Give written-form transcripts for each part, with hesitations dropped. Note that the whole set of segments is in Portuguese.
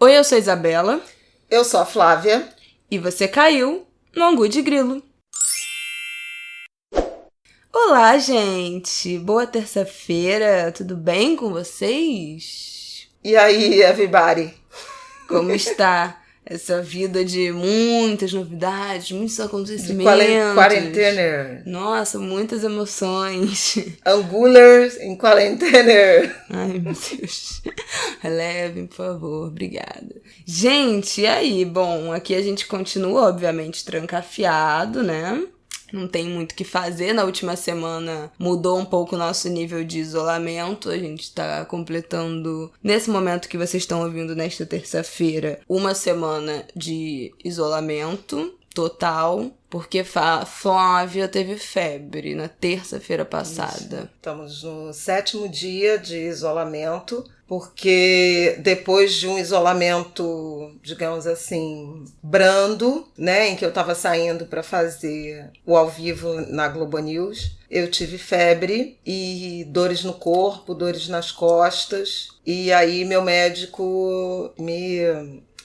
Oi, eu sou a Isabela. Eu sou a Flávia. E você caiu no Angu de Grilo. Olá, gente! Boa terça-feira, tudo bem com vocês? E aí, everybody? Como está essa vida de muitas novidades, muitos acontecimentos? De quarentena. Nossa, muitas emoções. Angulars em quarentena. Ai, meu Deus. Relevem, por favor. Obrigada. Gente, e aí? Bom, aqui a gente continua, obviamente, trancafiado, né? Não tem muito o que fazer. Na última semana mudou um pouco o nosso nível de isolamento. A gente tá completando, nesse momento que vocês estão ouvindo nesta terça-feira, uma semana de isolamento total, porque Flávia teve febre na terça-feira passada. Isso. Estamos no 7º dia de isolamento, porque depois de um isolamento, digamos assim, brando, né, em que eu estava saindo para fazer o ao vivo na Globo News, eu tive febre e dores no corpo, dores nas costas, e aí meu médico me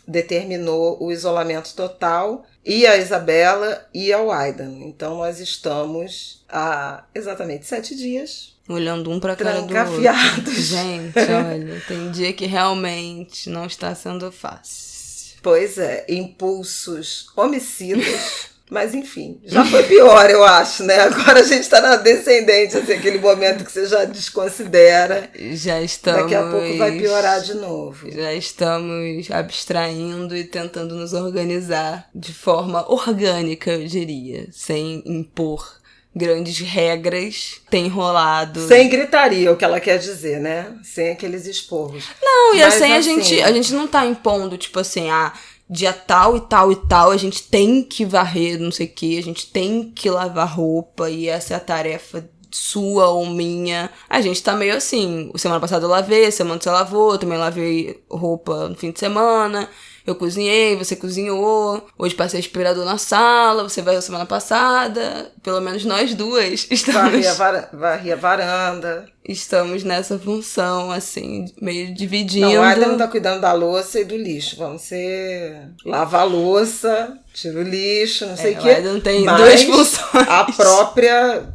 determinou o isolamento total, e a Isabela e ao Aidan. Então nós estamos há exatamente 7 dias olhando um pra cara do outro. Trancafiados. Gente, olha, tem dia que realmente não está sendo fácil. Pois é, impulsos homicidas. Mas enfim, já foi pior, eu acho, né? Agora a gente tá na descendente, assim, aquele momento que você já desconsidera. Já estamos... Daqui a pouco vai piorar de novo. Já estamos abstraindo e tentando nos organizar de forma orgânica, eu diria, sem impor grandes regras, tem rolado. Sem gritaria, o que ela quer dizer, né? Sem aqueles esporros. Não, e mas assim, assim, a gente não tá impondo, tipo assim, dia tal e tal e tal, a gente tem que varrer, não sei o que, a gente tem que lavar roupa e essa é a tarefa sua ou minha. A gente tá meio assim, semana passada eu lavei, semana você lavou, eu também lavei roupa no fim de semana, eu cozinhei, você cozinhou, hoje passei aspirador na sala, você varreu semana passada, pelo menos nós duas estamos... Varri a varanda. Estamos nessa função, assim, meio dividindo. Não, o Aidan não tá cuidando da louça e do lixo. Vamos ser... Lava a louça, tira o lixo, não sei o quê. O Aidan tem duas funções.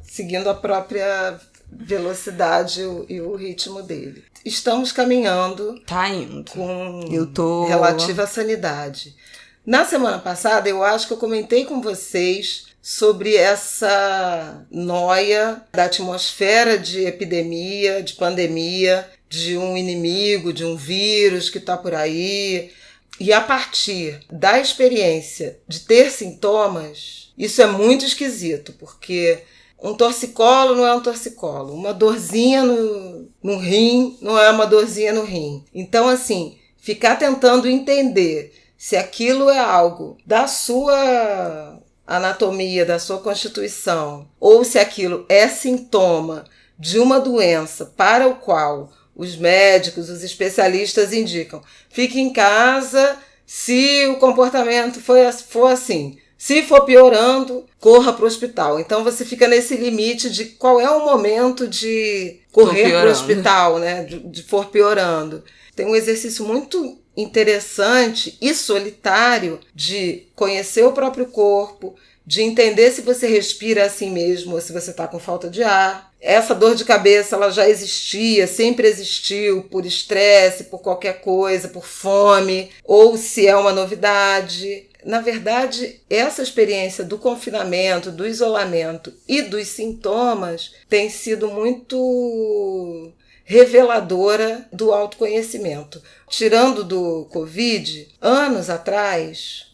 Seguindo a própria velocidade e o ritmo dele. Estamos caminhando. Tá indo. Com relativa sanidade. Na semana passada, eu acho que eu comentei com vocês sobre essa noia da atmosfera de epidemia, de pandemia, de um inimigo, de um vírus que está por aí. E a partir da experiência de ter sintomas, isso é muito esquisito, porque um torcicolo não é um torcicolo, uma dorzinha no rim não é uma dorzinha no rim. Então, assim, ficar tentando entender se aquilo é algo da sua anatomia, da sua constituição, ou se aquilo é sintoma de uma doença para o qual os médicos, os especialistas indicam, fique em casa se o comportamento for assim. Se for piorando, corra para o hospital. Então você fica nesse limite de qual é o momento de correr para o hospital, né? De for piorando. Tem um exercício muito interessante e solitário de conhecer o próprio corpo, de entender se você respira assim mesmo ou se você está com falta de ar. Essa dor de cabeça ela já existia, sempre existiu por estresse, por qualquer coisa, por fome, ou se é uma novidade. Na verdade, essa experiência do confinamento, do isolamento e dos sintomas tem sido muito reveladora do autoconhecimento. Tirando do Covid, anos atrás,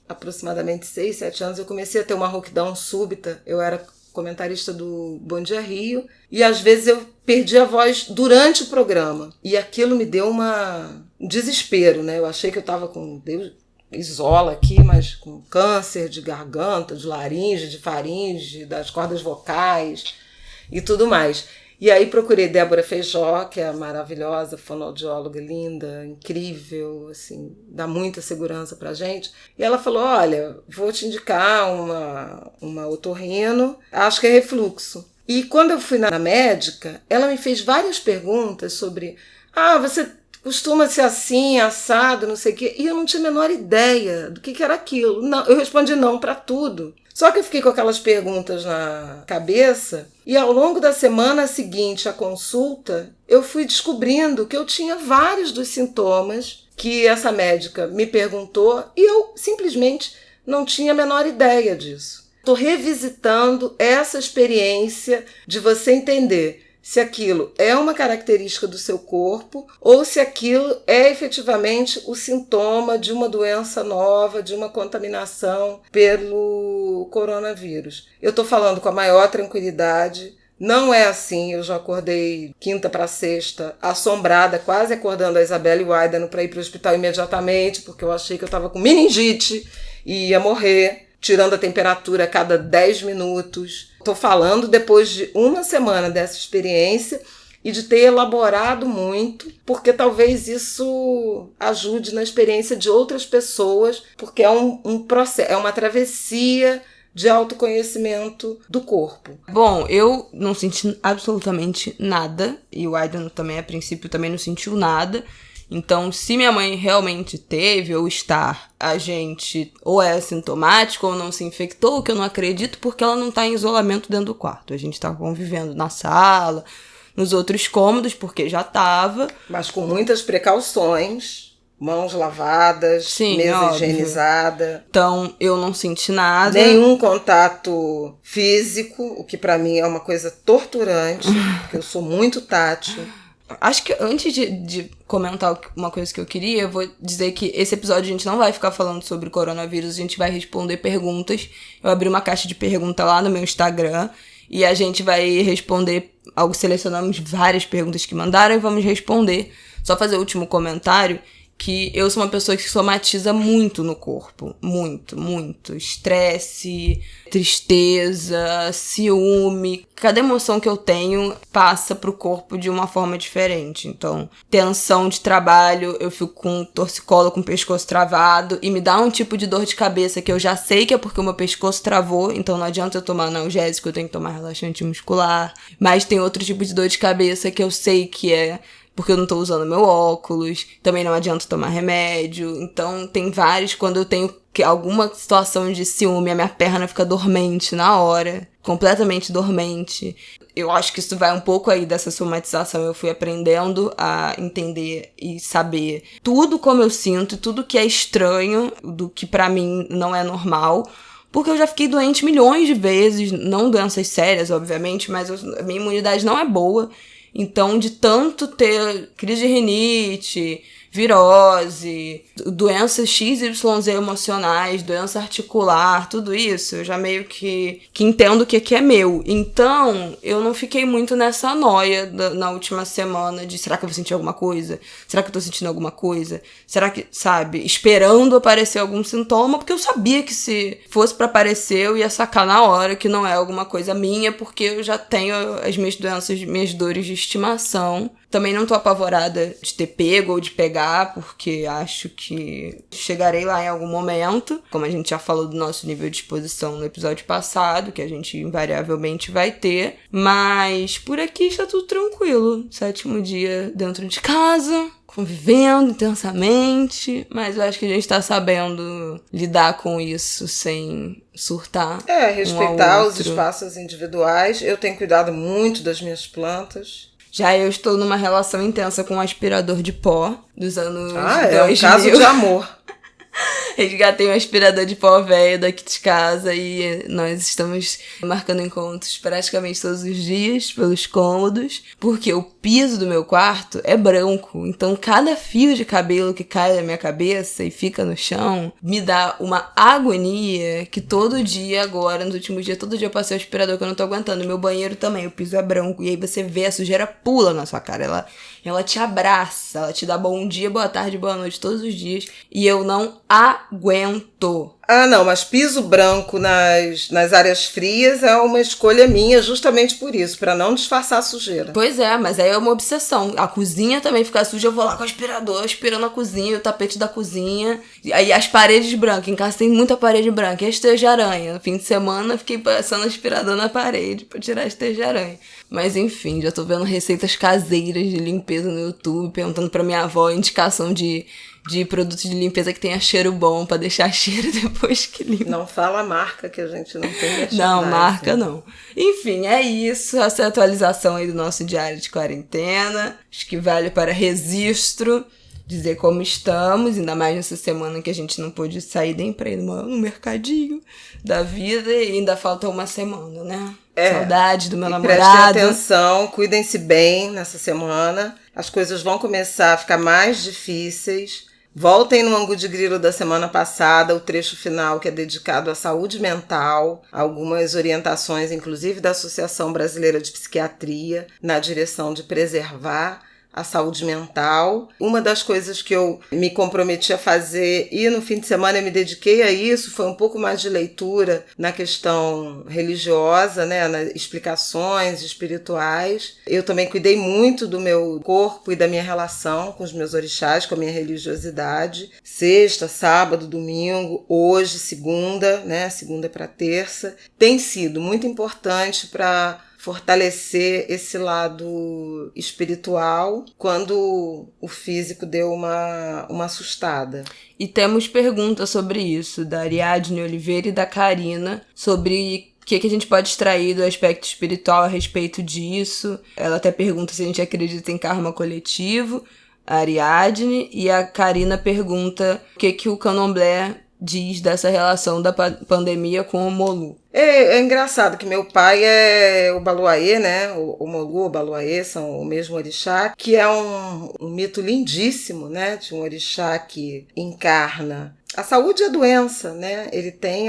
aproximadamente 6, 7 anos, eu comecei a ter uma rouquidão súbita. Eu era comentarista do Bom Dia Rio e às vezes eu perdi a voz durante o programa. E aquilo me deu um desespero, né? Eu achei que eu estava com... Deus isola aqui, mas com câncer de garganta, de laringe, de faringe, das cordas vocais e tudo mais. E aí procurei Débora Feijó, que é maravilhosa, fonoaudióloga linda, incrível, assim, dá muita segurança pra gente. E ela falou, olha, vou te indicar uma otorrino, acho que é refluxo. E quando eu fui na médica, ela me fez várias perguntas sobre, você costuma ser assim, assado, não sei o quê. E eu não tinha a menor ideia do que era aquilo. Não, eu respondi não para tudo. Só que eu fiquei com aquelas perguntas na cabeça e ao longo da semana seguinte à consulta, eu fui descobrindo que eu tinha vários dos sintomas que essa médica me perguntou e eu simplesmente não tinha a menor ideia disso. Estou revisitando essa experiência de você entender se aquilo é uma característica do seu corpo ou se aquilo é efetivamente o sintoma de uma doença nova, de uma contaminação pelo coronavírus. Eu estou falando com a maior tranquilidade. Não é assim, eu já acordei quinta para sexta, assombrada, quase acordando a Isabela e o Aidano para ir para o hospital imediatamente, porque eu achei que eu estava com meningite e ia morrer, tirando a temperatura a cada 10 minutos. Estou falando depois de uma semana dessa experiência e de ter elaborado muito, porque talvez isso ajude na experiência de outras pessoas, porque é um processo, é uma travessia de autoconhecimento do corpo. Bom, eu não senti absolutamente nada, e o Aidano também, a princípio, também não sentiu nada. Então, se minha mãe realmente teve ou está, a gente ou é assintomático ou não se infectou, o que eu não acredito, porque ela não está em isolamento dentro do quarto. A gente está convivendo na sala, nos outros cômodos, porque já estava. Mas com muitas precauções, mãos lavadas, sim, mesa óbvio. higienizada. Então, eu não senti nada. Nenhum contato físico, o que para mim é uma coisa torturante, porque eu sou muito tátil. Acho que antes de comentar uma coisa que eu queria, eu vou dizer que esse episódio a gente não vai ficar falando sobre coronavírus, a gente vai responder perguntas. Eu abri uma caixa de perguntas lá no meu Instagram e a gente vai responder, selecionamos várias perguntas que mandaram e vamos responder. Só fazer o último comentário, que eu sou uma pessoa que somatiza muito no corpo. Muito, muito. Estresse, tristeza, ciúme. Cada emoção que eu tenho passa pro corpo de uma forma diferente. Então, tensão de trabalho, eu fico com torcicolo, com o pescoço travado. E me dá um tipo de dor de cabeça que eu já sei que é porque o meu pescoço travou. Então, não adianta eu tomar analgésico, eu tenho que tomar relaxante muscular. Mas tem outro tipo de dor de cabeça que eu sei que é porque eu não tô usando meu óculos, também não adianta tomar remédio, então tem vários, quando eu tenho alguma situação de ciúme, a minha perna fica dormente na hora, completamente dormente. Eu acho que isso vai um pouco aí dessa somatização, eu fui aprendendo a entender e saber tudo como eu sinto, tudo que é estranho, do que pra mim não é normal, porque eu já fiquei doente milhões de vezes, não doenças sérias, obviamente, mas a minha imunidade não é boa. Então, de tanto ter crise de rinite, virose, doenças XYZ emocionais, doença articular, tudo isso, eu já meio que entendo o que é meu. Então, eu não fiquei muito nessa noia na última semana de será que eu vou sentir alguma coisa? Será que eu tô sentindo alguma coisa? Será que, sabe, esperando aparecer algum sintoma? Porque eu sabia que se fosse pra aparecer, eu ia sacar na hora que não é alguma coisa minha, porque eu já tenho as minhas doenças, minhas dores de estimação. Também não tô apavorada de ter pego ou de pegar, porque acho que chegarei lá em algum momento. Como a gente já falou do nosso nível de exposição no episódio passado, que a gente invariavelmente vai ter. Mas por aqui está tudo tranquilo. 7º dia dentro de casa, convivendo intensamente. Mas eu acho que a gente tá sabendo lidar com isso sem surtar. Respeitar os espaços individuais. Eu tenho cuidado muito das minhas plantas. Já eu estou numa relação intensa com um aspirador de pó dos anos 2000. É um caso de amor. Resgatei um aspirador de pó velho daqui de casa e nós estamos marcando encontros praticamente todos os dias pelos cômodos, porque o piso do meu quarto é branco, então cada fio de cabelo que cai da minha cabeça e fica no chão me dá uma agonia que todo dia agora, nos últimos dias, todo dia eu passei o aspirador que eu não tô aguentando. Meu banheiro também, o piso é branco, e aí você vê a sujeira pula na sua cara, ela te abraça, ela te dá bom dia, boa tarde, boa noite todos os dias, e eu não aguento. aguento. Ah, não, mas piso branco nas áreas frias é uma escolha minha justamente por isso, para não disfarçar a sujeira. Pois é, mas aí é uma obsessão. A cozinha também fica suja, eu vou lá com o aspirador, aspirando a cozinha, o tapete da cozinha. E aí as paredes brancas, em casa tem muita parede branca. E as teias de aranha. No fim de semana fiquei passando aspirador na parede pra tirar as teias de aranha. Mas enfim, já tô vendo receitas caseiras de limpeza no YouTube, perguntando pra minha avó indicação de produtos de limpeza que tenha cheiro bom pra deixar cheiro depois que limpa. Não fala a marca que a gente não tem. Não, marca não. Enfim, é isso. Essa é a atualização aí do nosso diário de quarentena. Acho que vale para registro dizer como estamos, ainda mais nessa semana que a gente não pôde sair nem pra ir no mercadinho da vida e ainda falta uma semana, né? Saudade do meu namorado. Prestem atenção, cuidem-se bem nessa semana. As coisas vão começar a ficar mais difíceis. Voltem no Angu de Grilo da semana passada, o trecho final que é dedicado à saúde mental, algumas orientações, inclusive da Associação Brasileira de Psiquiatria, na direção de preservar a saúde mental. Uma das coisas que eu me comprometi a fazer e no fim de semana eu me dediquei a isso foi um pouco mais de leitura na questão religiosa, né, nas explicações espirituais. Eu também cuidei muito do meu corpo e da minha relação com os meus orixás, com a minha religiosidade. Sexta, sábado, domingo, hoje, segunda, né, segunda para terça. Tem sido muito importante para fortalecer esse lado espiritual quando o físico deu uma assustada. E temos perguntas sobre isso, da Ariadne Oliveira e da Karina, sobre o que a gente pode extrair do aspecto espiritual a respeito disso. Ela até pergunta se a gente acredita em karma coletivo, a Ariadne, e a Karina pergunta o que o candomblé diz dessa relação da pandemia com o Molu. É engraçado que meu pai é o Baluayê, né? O Molu, o Baluayê são o mesmo orixá, que é um mito lindíssimo, né? De um orixá que encarna a saúde e a doença, né? Ele tem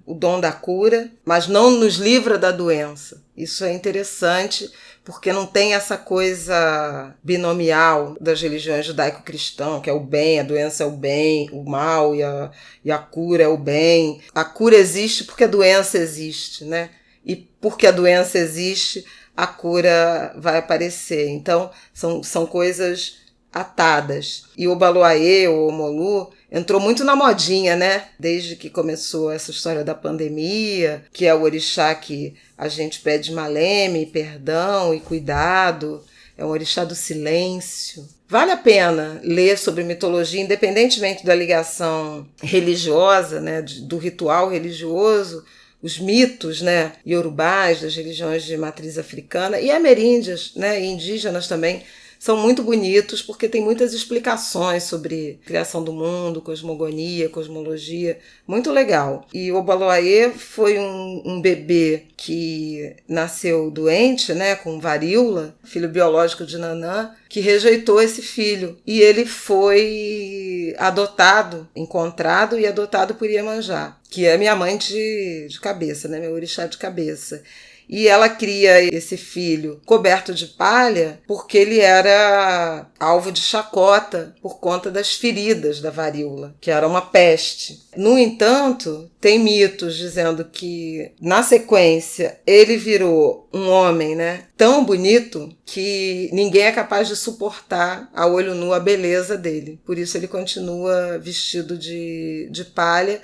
o dom da cura, mas não nos livra da doença. Isso é interessante, porque não tem essa coisa binomial das religiões judaico-cristãs, que é o bem, a doença é o bem, o mal e a cura é o bem. A cura existe porque a doença existe, né? E porque a doença existe, a cura vai aparecer. Então, são coisas atadas. E o Baluayê, ou o Molu, entrou muito na modinha, né? Desde que começou essa história da pandemia, que é o orixá que a gente pede maleme, perdão e cuidado. É um orixá do silêncio. Vale a pena ler sobre mitologia, independentemente da ligação religiosa, né? Do ritual religioso, os mitos, né? Iorubás, das religiões de matriz africana, e ameríndias, né? E indígenas também, são muito bonitos porque tem muitas explicações sobre criação do mundo, cosmogonia, cosmologia, muito legal. E o Baluayê foi um bebê que nasceu doente, né, com varíola, filho biológico de Nanã, que rejeitou esse filho. E ele foi encontrado e adotado por Iemanjá, que é minha mãe de cabeça, né, meu orixá de cabeça. E ela cria esse filho coberto de palha porque ele era alvo de chacota por conta das feridas da varíola, que era uma peste. No entanto, tem mitos dizendo que, na sequência, ele virou um homem, né, tão bonito que ninguém é capaz de suportar a olho nu a beleza dele. Por isso ele continua vestido de palha.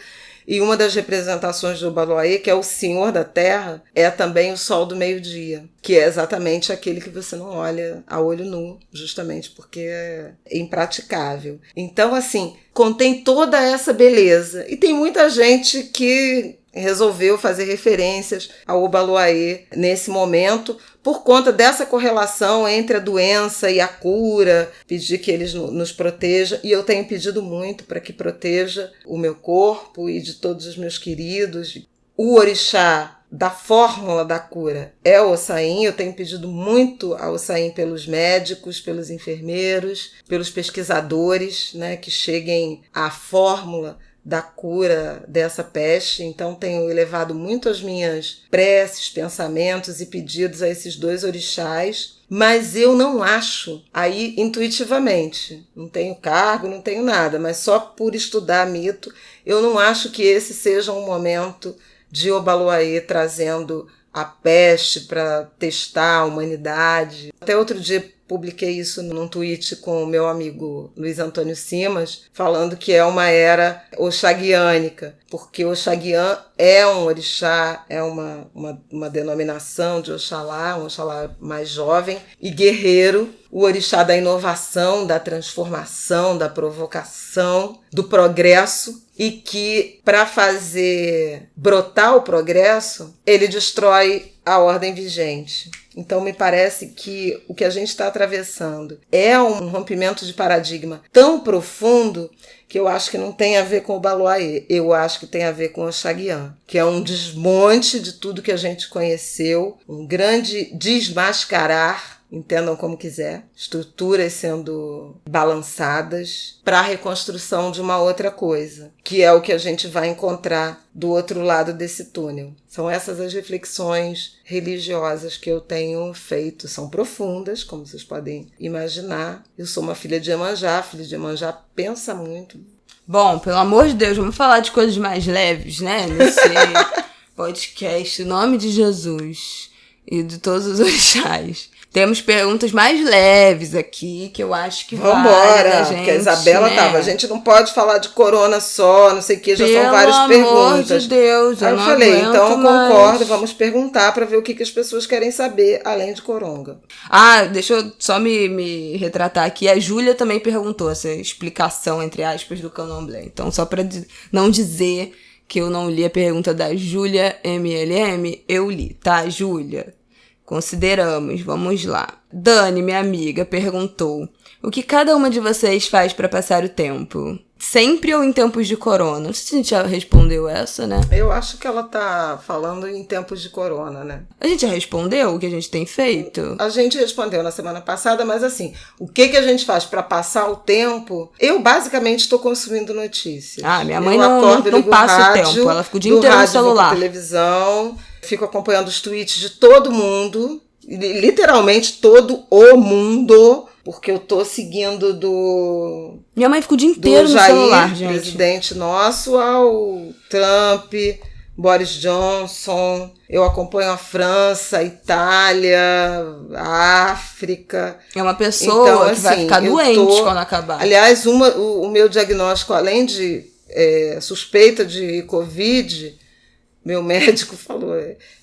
E uma das representações do Baluayê, que é o Senhor da Terra, é também o Sol do Meio-Dia, que é exatamente aquele que você não olha a olho nu, justamente porque é impraticável. Então, assim, contém toda essa beleza. E tem muita gente que resolveu fazer referências ao Baluayê nesse momento, por conta dessa correlação entre a doença e a cura, pedir que eles nos protejam, e eu tenho pedido muito para que proteja o meu corpo e de todos os meus queridos. O orixá da fórmula da cura é o Ossain. Eu tenho pedido muito ao Ossain pelos médicos, pelos enfermeiros, pelos pesquisadores, né, que cheguem à fórmula da cura dessa peste. Então tenho elevado muito as minhas preces, pensamentos e pedidos a esses dois orixás. mas eu não acho, aí intuitivamente, não tenho cargo, não tenho nada, mas só por estudar mito, eu não acho que esse seja um momento de Obaloaiê trazendo a peste para testar a humanidade. Até outro dia publiquei isso num tweet com o meu amigo Luiz Antônio Simas, falando que é uma era oxaguiânica, porque Oxaguian é um orixá, é uma denominação de Oxalá, um Oxalá mais jovem e guerreiro, o orixá da inovação, da transformação, da provocação, do progresso, e que, para fazer brotar o progresso, ele destrói a ordem vigente. Então, me parece que o que a gente está atravessando é um rompimento de paradigma tão profundo que eu acho que não tem a ver com o Obaloaiê. Eu acho que tem a ver com o Oxaguian, que é um desmonte de tudo que a gente conheceu, um grande desmascarar, entendam como quiser, estruturas sendo balançadas para a reconstrução de uma outra coisa, que é o que a gente vai encontrar do outro lado desse túnel. São essas as reflexões religiosas que eu tenho feito. São profundas, como vocês podem imaginar. Eu sou uma filha de Iemanjá pensa muito. Bom, pelo amor de Deus, vamos falar de coisas mais leves, né? Nesse podcast, em nome de Jesus e de todos os orixás. Temos perguntas mais leves aqui, que eu acho que vale da gente, porque a Isabela né? A gente não pode falar de corona só, não sei o que, já são várias perguntas. Pelo amor de Deus, Aí eu falei, então eu concordo, vamos perguntar para ver o que as pessoas querem saber, além de coronga. Ah, deixa eu só me retratar aqui. A Júlia também perguntou essa explicação, entre aspas, do candomblé. Então, só para não dizer que eu não li a pergunta da Júlia MLM, eu li, tá, Júlia? Consideramos, vamos lá. Dani, minha amiga, perguntou: o que cada uma de vocês faz para passar o tempo? Sempre ou em tempos de corona? Não sei se a gente já respondeu essa, né? Eu acho que ela tá falando em tempos de corona, né? A gente já respondeu o que a gente tem feito? A gente respondeu na semana passada, mas assim, o que a gente faz para passar o tempo? Eu basicamente estou consumindo notícias. Ah, minha mãe não passa o tempo, ela fica o dia inteiro no celular. Televisão. Fico acompanhando os tweets de todo mundo, literalmente todo o mundo, porque eu tô seguindo do... Minha mãe fica o dia inteiro no celular, gente. Presidente nosso, ao Trump, Boris Johnson. Eu acompanho a França, a Itália, a África. É uma pessoa então, que vai ficar doente quando acabar. Aliás, o meu diagnóstico, além de suspeita de Covid... Meu médico falou,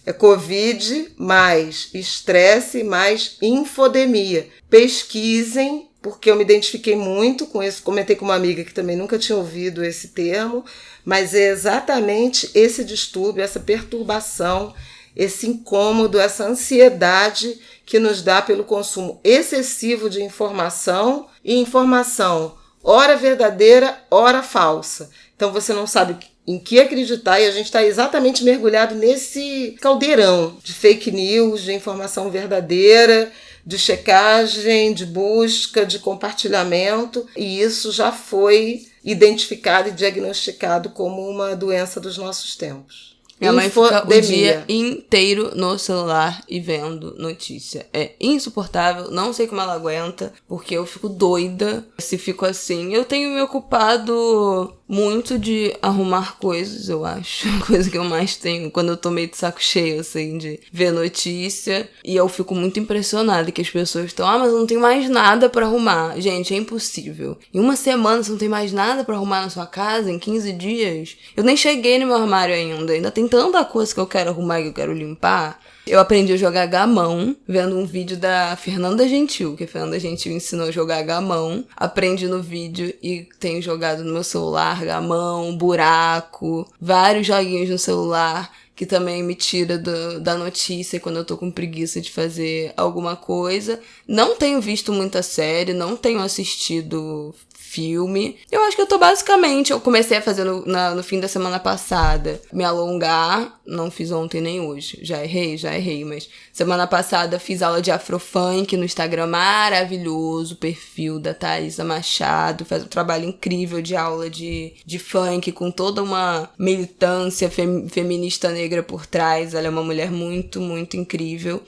é Covid mais estresse mais infodemia. Pesquisem, porque eu me identifiquei muito com isso. Comentei com uma amiga que também nunca tinha ouvido esse termo, mas é exatamente esse distúrbio, essa perturbação, esse incômodo, essa ansiedade que nos dá pelo consumo excessivo de informação e informação ora verdadeira, ora falsa. Então você não sabe em que acreditar e a gente está exatamente mergulhado nesse caldeirão de fake news, de informação verdadeira, de checagem, de busca, de compartilhamento, e isso já foi identificado e diagnosticado como uma doença dos nossos tempos. Minha mãe fica o dia inteiro no celular e vendo notícia. É insuportável, não sei como ela aguenta, porque eu fico doida se fico assim. Eu tenho me ocupado muito de arrumar coisas, eu acho. A coisa que eu mais tenho quando eu tô meio de saco cheio, assim, de ver notícia. E eu fico muito impressionada que as pessoas estão, mas eu não tenho mais nada pra arrumar. Gente, é impossível. Em uma semana você não tem mais nada pra arrumar na sua casa, em 15 dias. Eu nem cheguei no meu armário ainda tem tanta coisa que eu quero arrumar e que eu quero limpar. Eu aprendi a jogar gamão vendo um vídeo da Fernanda Gentil, que a Fernanda Gentil ensinou a jogar gamão. Aprendi no vídeo e tenho jogado no meu celular gamão, buraco, vários joguinhos no celular que também me tira da notícia quando eu tô com preguiça de fazer alguma coisa. Não tenho visto muita série, não tenho assistido filme. Eu acho que eu tô basicamente... Eu comecei a fazer no fim da semana passada, me alongar. Não fiz ontem nem hoje. Já errei, mas... Semana passada fiz aula de afrofunk no Instagram, maravilhoso. Perfil da Thaisa Machado. Faz um trabalho incrível de aula de funk, com toda uma militância feminista negra por trás. Ela é uma mulher muito, muito incrível.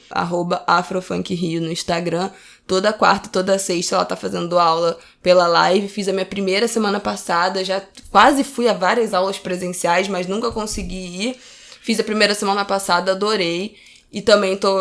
@afrofunkrio no Instagram. Toda quarta e toda sexta ela tá fazendo aula pela live. Fiz a minha primeira semana passada, já quase fui a várias aulas presenciais, mas nunca consegui ir. Fiz a primeira semana passada, adorei. E também tô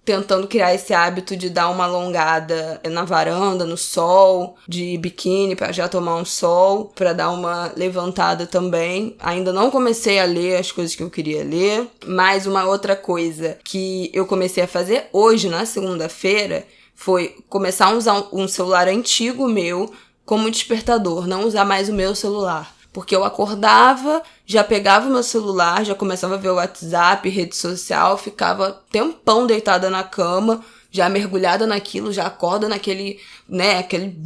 tentando criar esse hábito de dar uma alongada na varanda, no sol, de biquíni pra já tomar um sol, pra dar uma levantada também. Ainda não comecei a ler as coisas que eu queria ler, mas uma outra coisa que eu comecei a fazer hoje, na segunda-feira, foi começar a usar um celular antigo meu como despertador, não usar mais o meu celular. Porque eu acordava, já pegava o meu celular, já começava a ver o WhatsApp, rede social, ficava tempão deitada na cama, já mergulhada naquilo, já acorda naquele, né, aquele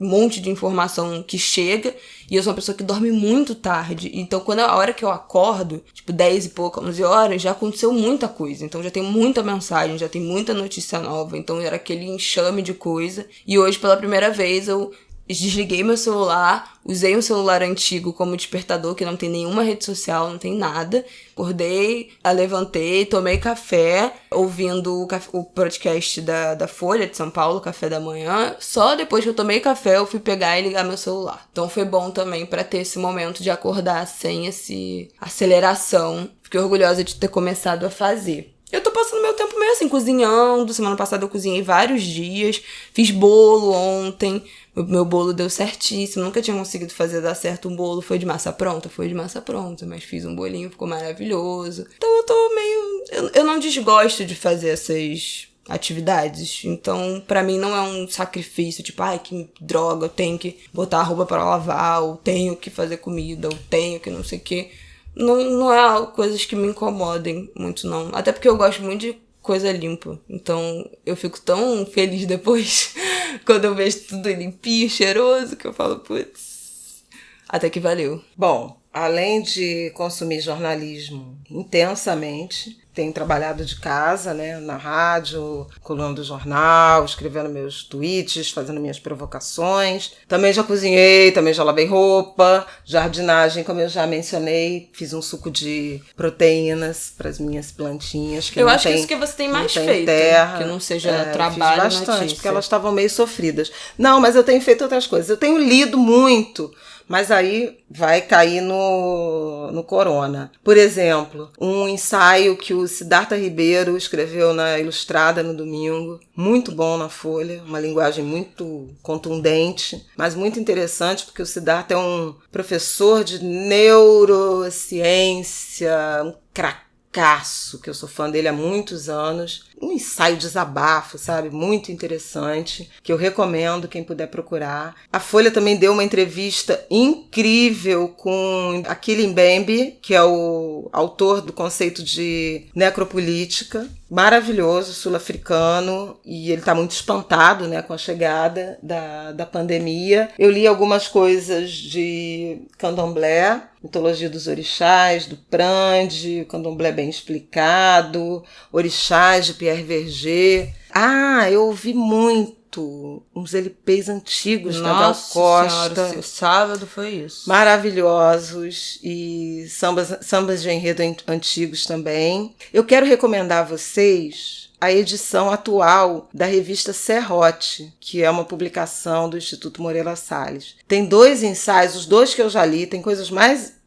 monte de informação que chega. E eu sou uma pessoa que dorme muito tarde. Então, a hora que eu acordo, tipo 10 e pouco, 11 horas, já aconteceu muita coisa. Então, já tem muita mensagem, já tem muita notícia nova. Então, era aquele enxame de coisa. E hoje, pela primeira vez, eu desliguei meu celular, usei um celular antigo como despertador, que não tem nenhuma rede social, não tem nada. Acordei, levantei, tomei café, ouvindo o podcast da Folha de São Paulo, Café da Manhã. Só depois que eu tomei café, eu fui pegar e ligar meu celular. Então foi bom também pra ter esse momento de acordar sem essa aceleração. Fiquei orgulhosa de ter começado a fazer. Eu tô passando meu tempo meio assim, cozinhando. Semana passada eu cozinhei vários dias. Fiz bolo ontem. Meu bolo deu certíssimo. Nunca tinha conseguido dar certo um bolo. Foi de massa pronta? Foi de massa pronta. Mas fiz um bolinho, ficou maravilhoso. Então eu tô meio... Eu não desgosto de fazer essas atividades. Então, pra mim, não é um sacrifício. Tipo, ai, que droga, eu tenho que botar a roupa pra lavar. Ou tenho que fazer comida. Ou tenho que não sei o quê. Não é coisas que me incomodem muito, não. Até porque eu gosto muito de coisa limpa. Então, eu fico tão feliz depois quando eu vejo tudo limpinho, cheiroso, que eu falo, putz, até que valeu. Bom, além de consumir jornalismo intensamente, tenho trabalhado de casa, né, na rádio, coluna do jornal, escrevendo meus tweets, fazendo minhas provocações. Também já cozinhei, também já lavei roupa, jardinagem, como eu já mencionei, fiz um suco de proteínas para as minhas plantinhas. Que eu acho que isso que você tem mais feito, terra, que não seja trabalho, fiz bastante, porque elas estavam meio sofridas. Não, mas eu tenho feito outras coisas. Eu tenho lido muito, mas aí vai cair no corona. Por exemplo, um ensaio que o Siddhartha Ribeiro escreveu na Ilustrada no domingo, muito bom na Folha, uma linguagem muito contundente, mas muito interessante, porque o Siddhartha é um professor de neurociência, um cracaço, que eu sou fã dele há muitos anos. Um ensaio desabafo, sabe? Muito interessante, que eu recomendo quem puder procurar. A Folha também deu uma entrevista incrível com Achille Mbembe, que é o autor do conceito de necropolítica. Maravilhoso, sul-africano, e ele está muito espantado, né, com a chegada da pandemia. Eu li algumas coisas de candomblé, mitologia dos orixás, do Prande, candomblé bem explicado, orixás de Pierre Verger. Eu ouvi muito uns LPs antigos da Gal Costa. Senhora, sábado foi isso. Maravilhosos, e sambas de enredo antigos também. Eu quero recomendar a vocês a edição atual da revista Serrote, que é uma publicação do Instituto Moreira Salles. Tem 2 ensaios, os 2 que eu já li,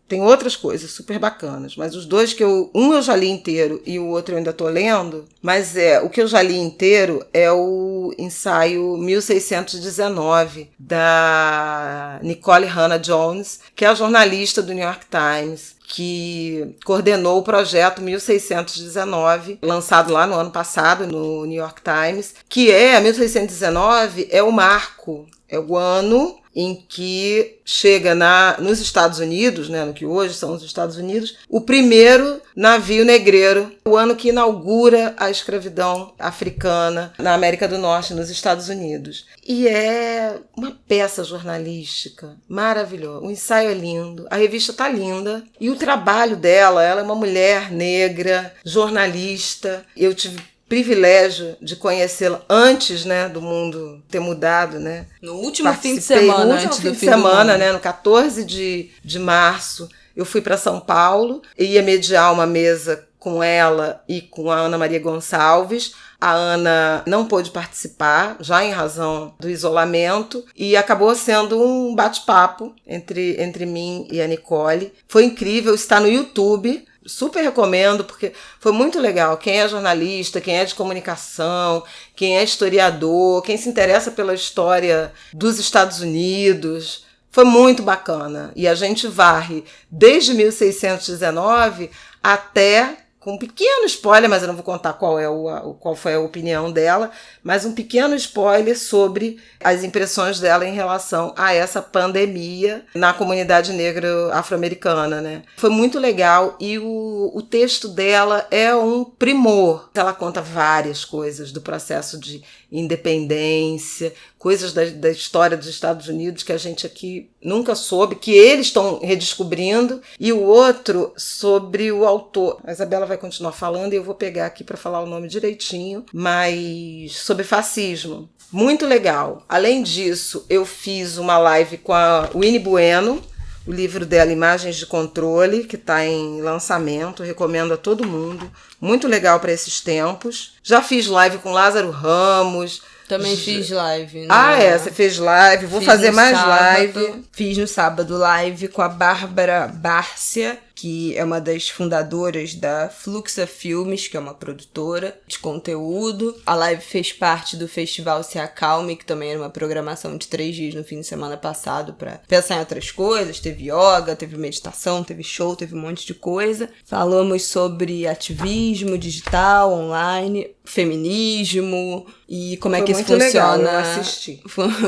tem outras coisas super bacanas, mas os 2 um eu já li inteiro e o outro eu ainda tô lendo, mas o que eu já li inteiro é o ensaio 1619, da Nicole Hannah Jones, que é a jornalista do New York Times, que coordenou o projeto 1619, lançado lá no ano passado no New York Times, que 1619 é o marco, é o ano em que chega nos Estados Unidos, né, no que hoje são os Estados Unidos, o primeiro navio negreiro, o ano que inaugura a escravidão africana na América do Norte, nos Estados Unidos. E é uma peça jornalística maravilhosa. O ensaio é lindo, a revista tá linda. E o trabalho dela, ela é uma mulher negra, jornalista. Eu tive privilégio de conhecê-la antes, né, do mundo ter mudado, né? No último fim de semana, antes do fim de semana, né, no 14 de março, eu fui para São Paulo e ia mediar uma mesa com ela e com a Ana Maria Gonçalves. A Ana não pôde participar, já em razão do isolamento, e acabou sendo um bate-papo entre mim e a Nicole. Foi incrível, está no YouTube. Super recomendo, porque foi muito legal. Quem é jornalista, quem é de comunicação, quem é historiador, quem se interessa pela história dos Estados Unidos, foi muito bacana. E a gente varre desde 1619 até, com um pequeno spoiler, mas eu não vou contar qual foi a opinião dela, mas um pequeno spoiler sobre as impressões dela em relação a essa pandemia na comunidade negra afro-americana, né? Foi muito legal e o texto dela é um primor. Ela conta várias coisas do processo de independência, coisas da história dos Estados Unidos que a gente aqui nunca soube, que eles estão redescobrindo, e o outro sobre o autor. A Isabela vai continuar falando e eu vou pegar aqui para falar o nome direitinho, mas sobre fascismo. Muito legal. Além disso, eu fiz uma live com a Winnie Bueno, o livro dela, Imagens de Controle, que está em lançamento, recomendo a todo mundo. Muito legal para esses tempos. Já fiz live com Lázaro Ramos. Também fiz live. Né? Ah, você fez live. Vou fazer mais live. Fiz no sábado live com a Bárbara Bárcia, que é uma das fundadoras da Fluxa Filmes, que é uma produtora de conteúdo. A live fez parte do Festival Se Acalme, que também era uma programação de 3 dias no fim de semana passado para pensar em outras coisas. Teve yoga, teve meditação, teve show, teve um monte de coisa. Falamos sobre ativismo digital, online, feminismo e como é que isso funciona. Legal, eu assisti.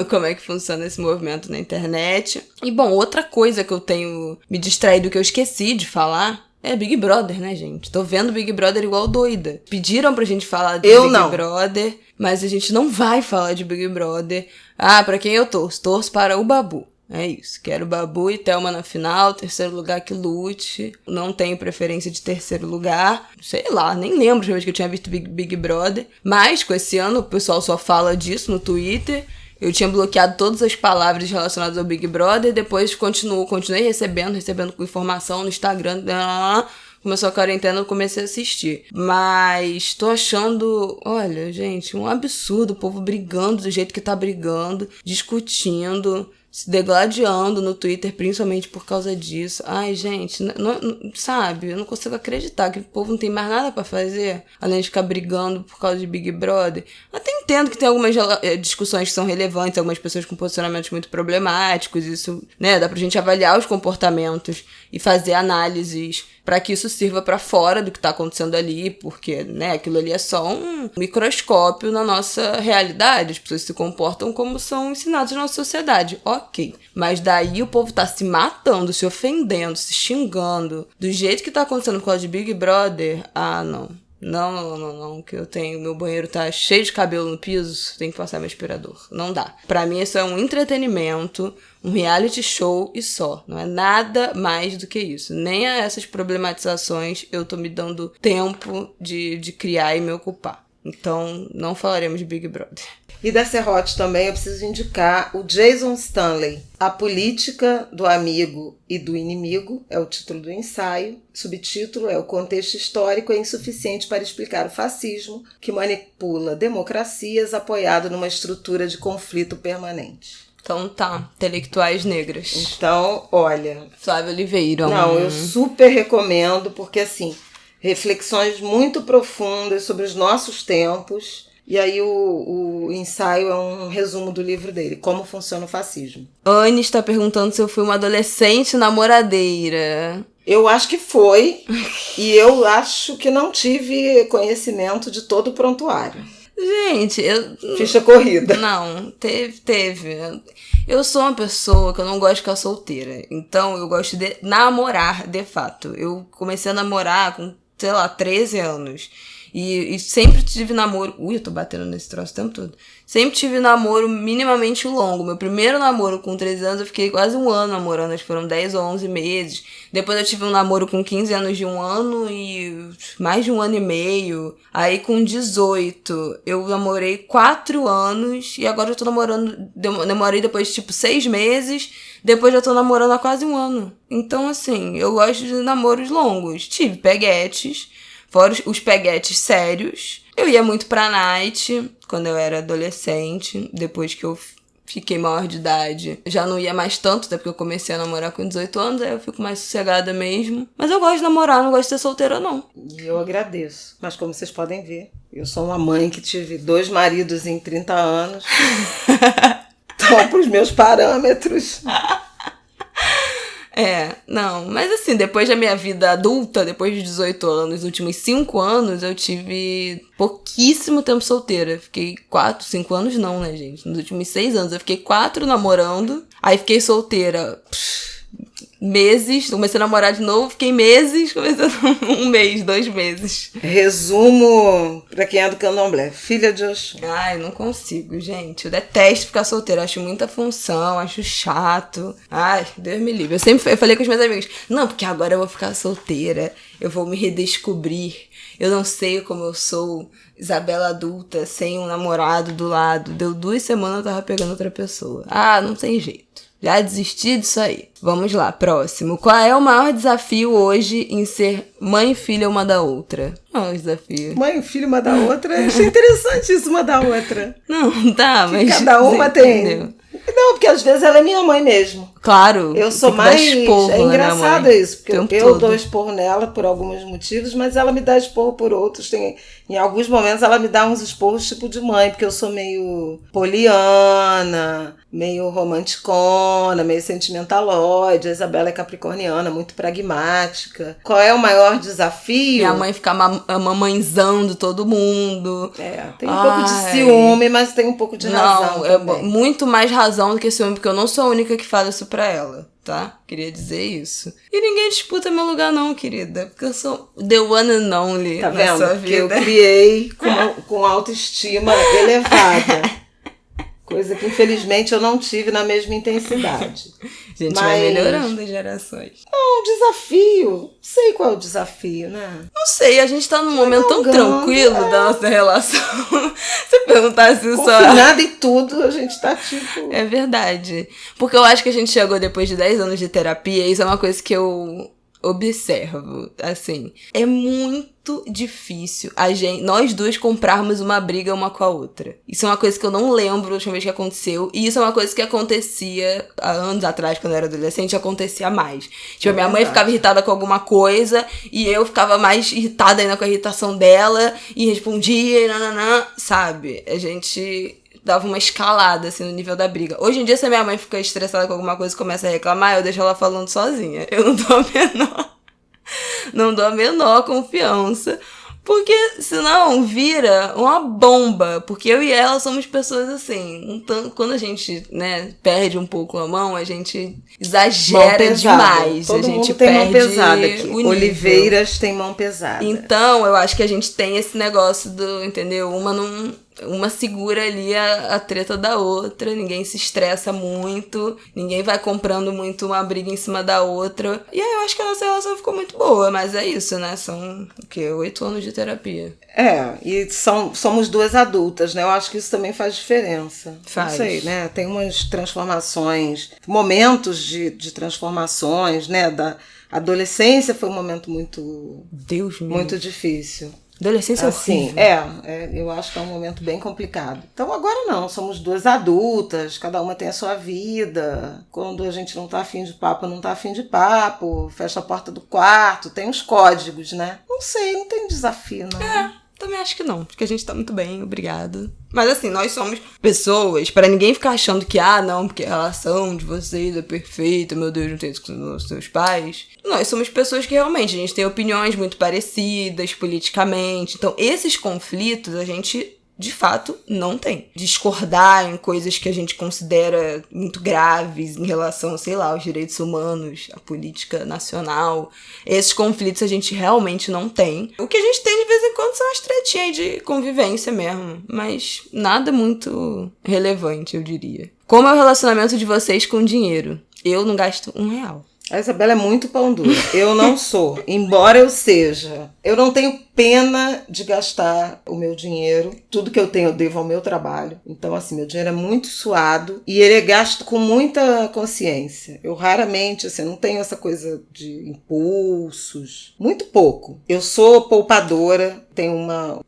Como é que funciona esse movimento na internet. E, bom, outra coisa que eu tenho me distraído, que eu esqueci de falar, é Big Brother, né, gente? Tô vendo Big Brother igual doida. Pediram pra gente falar de Big Brother, mas a gente não vai falar de Big Brother. Ah, pra quem eu torço? Torço para o Babu. É isso, quero Babu e Thelma na final, 3º lugar que lute. Não tenho preferência de 3º lugar. Sei lá, nem lembro de vez que eu tinha visto Big Brother. Mas com esse ano o pessoal só fala disso no Twitter. Eu tinha bloqueado todas as palavras relacionadas ao Big Brother. Depois continuei recebendo informação no Instagram. Começou a quarentena, eu comecei a assistir. Mas tô achando, olha, gente, um absurdo o povo brigando do jeito que tá brigando, discutindo, se degladiando no Twitter, principalmente por causa disso. Ai, gente, não, sabe? Eu não consigo acreditar que o povo não tem mais nada pra fazer, além de ficar brigando por causa de Big Brother. Até entendo que tem algumas discussões que são relevantes, algumas pessoas com posicionamentos muito problemáticos, isso, né? Dá pra gente avaliar os comportamentos e fazer análises para que isso sirva para fora do que tá acontecendo ali, porque, né, aquilo ali é só um microscópio na nossa realidade. As pessoas se comportam como são ensinadas na nossa sociedade. Ok. Mas daí o povo tá se matando, se ofendendo, se xingando, do jeito que tá acontecendo com a de Big Brother. Ah, não. Não, que eu tenho, meu banheiro tá cheio de cabelo no piso, tem que passar meu aspirador. Não dá. Pra mim isso é um entretenimento, um reality show e só. Não é nada mais do que isso. Nem a essas problematizações eu tô me dando tempo de criar e me ocupar. Então, não falaremos de Big Brother. E da Serrote também eu preciso indicar o Jason Stanley. A Política do Amigo e do Inimigo é o título do ensaio. Subtítulo é: O contexto histórico é insuficiente para explicar o fascismo, que manipula democracias apoiado numa estrutura de conflito permanente. Então tá, intelectuais negras. Então, olha... Flávia Oliveira. Não, eu super recomendo, porque assim, reflexões muito profundas sobre os nossos tempos. E aí o ensaio é um resumo do livro dele, Como Funciona o Fascismo. Anne está perguntando se eu fui uma adolescente namoradeira. Eu acho que foi, e eu acho que não tive conhecimento de todo o prontuário. Gente, Ficha corrida. Não, teve. Eu sou uma pessoa que eu não gosto de ficar solteira. Então, eu gosto de namorar, de fato. Eu comecei a namorar com, 13 anos. E sempre tive namoro... eu tô batendo nesse troço o tempo todo. Sempre tive namoro minimamente longo. Meu primeiro namoro com 13 anos, eu fiquei quase um ano namorando. Acho que foram 10 ou 11 meses. Depois eu tive um namoro com 15 anos de 1 ano e mais de 1 ano e meio. Aí com 18, eu namorei 4 anos. E agora eu tô namorando... Demorei depois, 6 meses. Depois já tô namorando há quase 1 ano. Então, assim, eu gosto de namoros longos. Tive peguetes. Fora os peguetes sérios. Eu ia muito pra night quando eu era adolescente. Depois que eu fiquei maior de idade, já não ia mais tanto, até porque eu comecei a namorar com 18 anos, aí eu fico mais sossegada mesmo. Mas eu gosto de namorar, não gosto de ser solteira, não. E eu agradeço. Mas como vocês podem ver, eu sou uma mãe que tive 2 maridos em 30 anos. Então, pros meus parâmetros... Não, mas assim, depois da minha vida adulta, depois de 18 anos, os últimos 5 anos, eu tive pouquíssimo tempo solteira. Fiquei 5 anos não, né, gente? Nos últimos 6 anos, eu fiquei 4 namorando, aí fiquei solteira meses, comecei a namorar de novo, fiquei meses, comecei 1 mês, 2 meses. Resumo pra quem é do candomblé, filha de Oxum. Ai, não consigo, gente. Eu detesto ficar solteira, acho muita função, acho chato. Ai, Deus me livre. Eu falei com os meus amigos, não, porque agora eu vou ficar solteira, eu vou me redescobrir. Eu não sei como eu sou Isabela adulta, sem um namorado do lado. Deu 2 semanas, eu tava pegando outra pessoa. Ah, não tem jeito. Já desisti disso aí. Vamos lá, próximo. Qual é o maior desafio hoje em ser mãe e filha uma da outra? Qual é o desafio? Mãe e filha uma da outra? Eu achei interessante isso, uma da outra. Não, tá, mas... Cada uma tem... Não, porque às vezes ela é minha mãe mesmo. Claro. Eu sou mais... É engraçado isso, porque eu dou esporro nela por alguns motivos, mas ela me dá esporro por outros. Em alguns momentos ela me dá uns esporros tipo de mãe, porque eu sou meio poliana, meio romanticona, meio sentimentaloide. A Isabela é capricorniana, muito pragmática. Qual é o maior desafio? Minha mãe fica mamãezando todo mundo. Tem um pouco de ciúme, mas tem um pouco de razão também. Muito mais razão do que ciúme, porque eu não sou a única que fala isso pra ela, tá? Queria dizer isso. E ninguém disputa meu lugar não, querida, porque eu sou the one and only tá na vendo? sua vida. Que eu criei com autoestima elevada. Coisa que, infelizmente, eu não tive na mesma intensidade. A gente vai melhorando as gerações. Não, desafio. Sei qual é o desafio, né? Não sei, a gente tá num momento tão tranquilo da nossa relação. Se perguntasse só... Confinada e tudo, a gente tá tipo... É verdade. Porque eu acho que a gente chegou depois de 10 anos de terapia, e isso é uma coisa que eu observo, assim. É muito difícil nós duas comprarmos uma briga uma com a outra. Isso é uma coisa que eu não lembro a última vez que aconteceu. E isso é uma coisa que acontecia há anos atrás, quando eu era adolescente, acontecia mais. Tipo, a minha mãe ficava irritada com alguma coisa e eu ficava mais irritada ainda com a irritação dela e respondia e nananã, sabe? A gente dava uma escalada, assim, no nível da briga. Hoje em dia, se a minha mãe fica estressada com alguma coisa e começa a reclamar, eu deixo ela falando sozinha. Eu não dou a menor confiança. Porque senão vira uma bomba. Porque eu e ela somos pessoas assim. Quando a gente, né, perde um pouco a mão, a gente exagera demais. Todo a gente mundo tem perde mão pesada aqui. o nível. Oliveiras tem mão pesada. Então, eu acho que a gente tem esse negócio do, entendeu? Uma segura ali a treta da outra, ninguém se estressa muito, ninguém vai comprando muito uma briga em cima da outra. E aí eu acho que a nossa relação ficou muito boa, mas é isso, né? São, 8 anos de terapia. E somos 2 adultas, né? Eu acho que isso também faz diferença. Faz. Não sei, né? Tem umas transformações, momentos de transformações, né? Da adolescência foi um momento muito difícil. Adolescência é assim, horrível. Eu acho que é um momento bem complicado. Então agora não, somos 2 adultas, cada uma tem a sua vida. Quando a gente não tá afim de papo, não tá afim de papo, fecha a porta do quarto, tem os códigos, né? Não sei, não tem desafio, não. Também acho que não, porque a gente tá muito bem, obrigada. Mas assim, nós somos pessoas, pra ninguém ficar achando que, não, porque a relação de vocês é perfeita, meu Deus, não tem isso com os seus pais. Nós somos pessoas que realmente, a gente tem opiniões muito parecidas politicamente. Então, esses conflitos a gente de fato, não tem. Discordar em coisas que a gente considera muito graves em relação, sei lá, aos direitos humanos, à política nacional. Esses conflitos a gente realmente não tem. O que a gente tem de vez em quando são as tretinhas de convivência mesmo, mas nada muito relevante, eu diria. Como é o relacionamento de vocês com dinheiro? Eu não gasto R$1. A Isabela é muito pão dura. Eu não sou. Embora eu seja. Eu não tenho pena de gastar o meu dinheiro. Tudo que eu tenho eu devo ao meu trabalho. Então, assim, meu dinheiro é muito suado. E ele é gasto com muita consciência. Eu raramente, assim, não tenho essa coisa de impulsos. Muito pouco. Eu sou poupadora. Tenho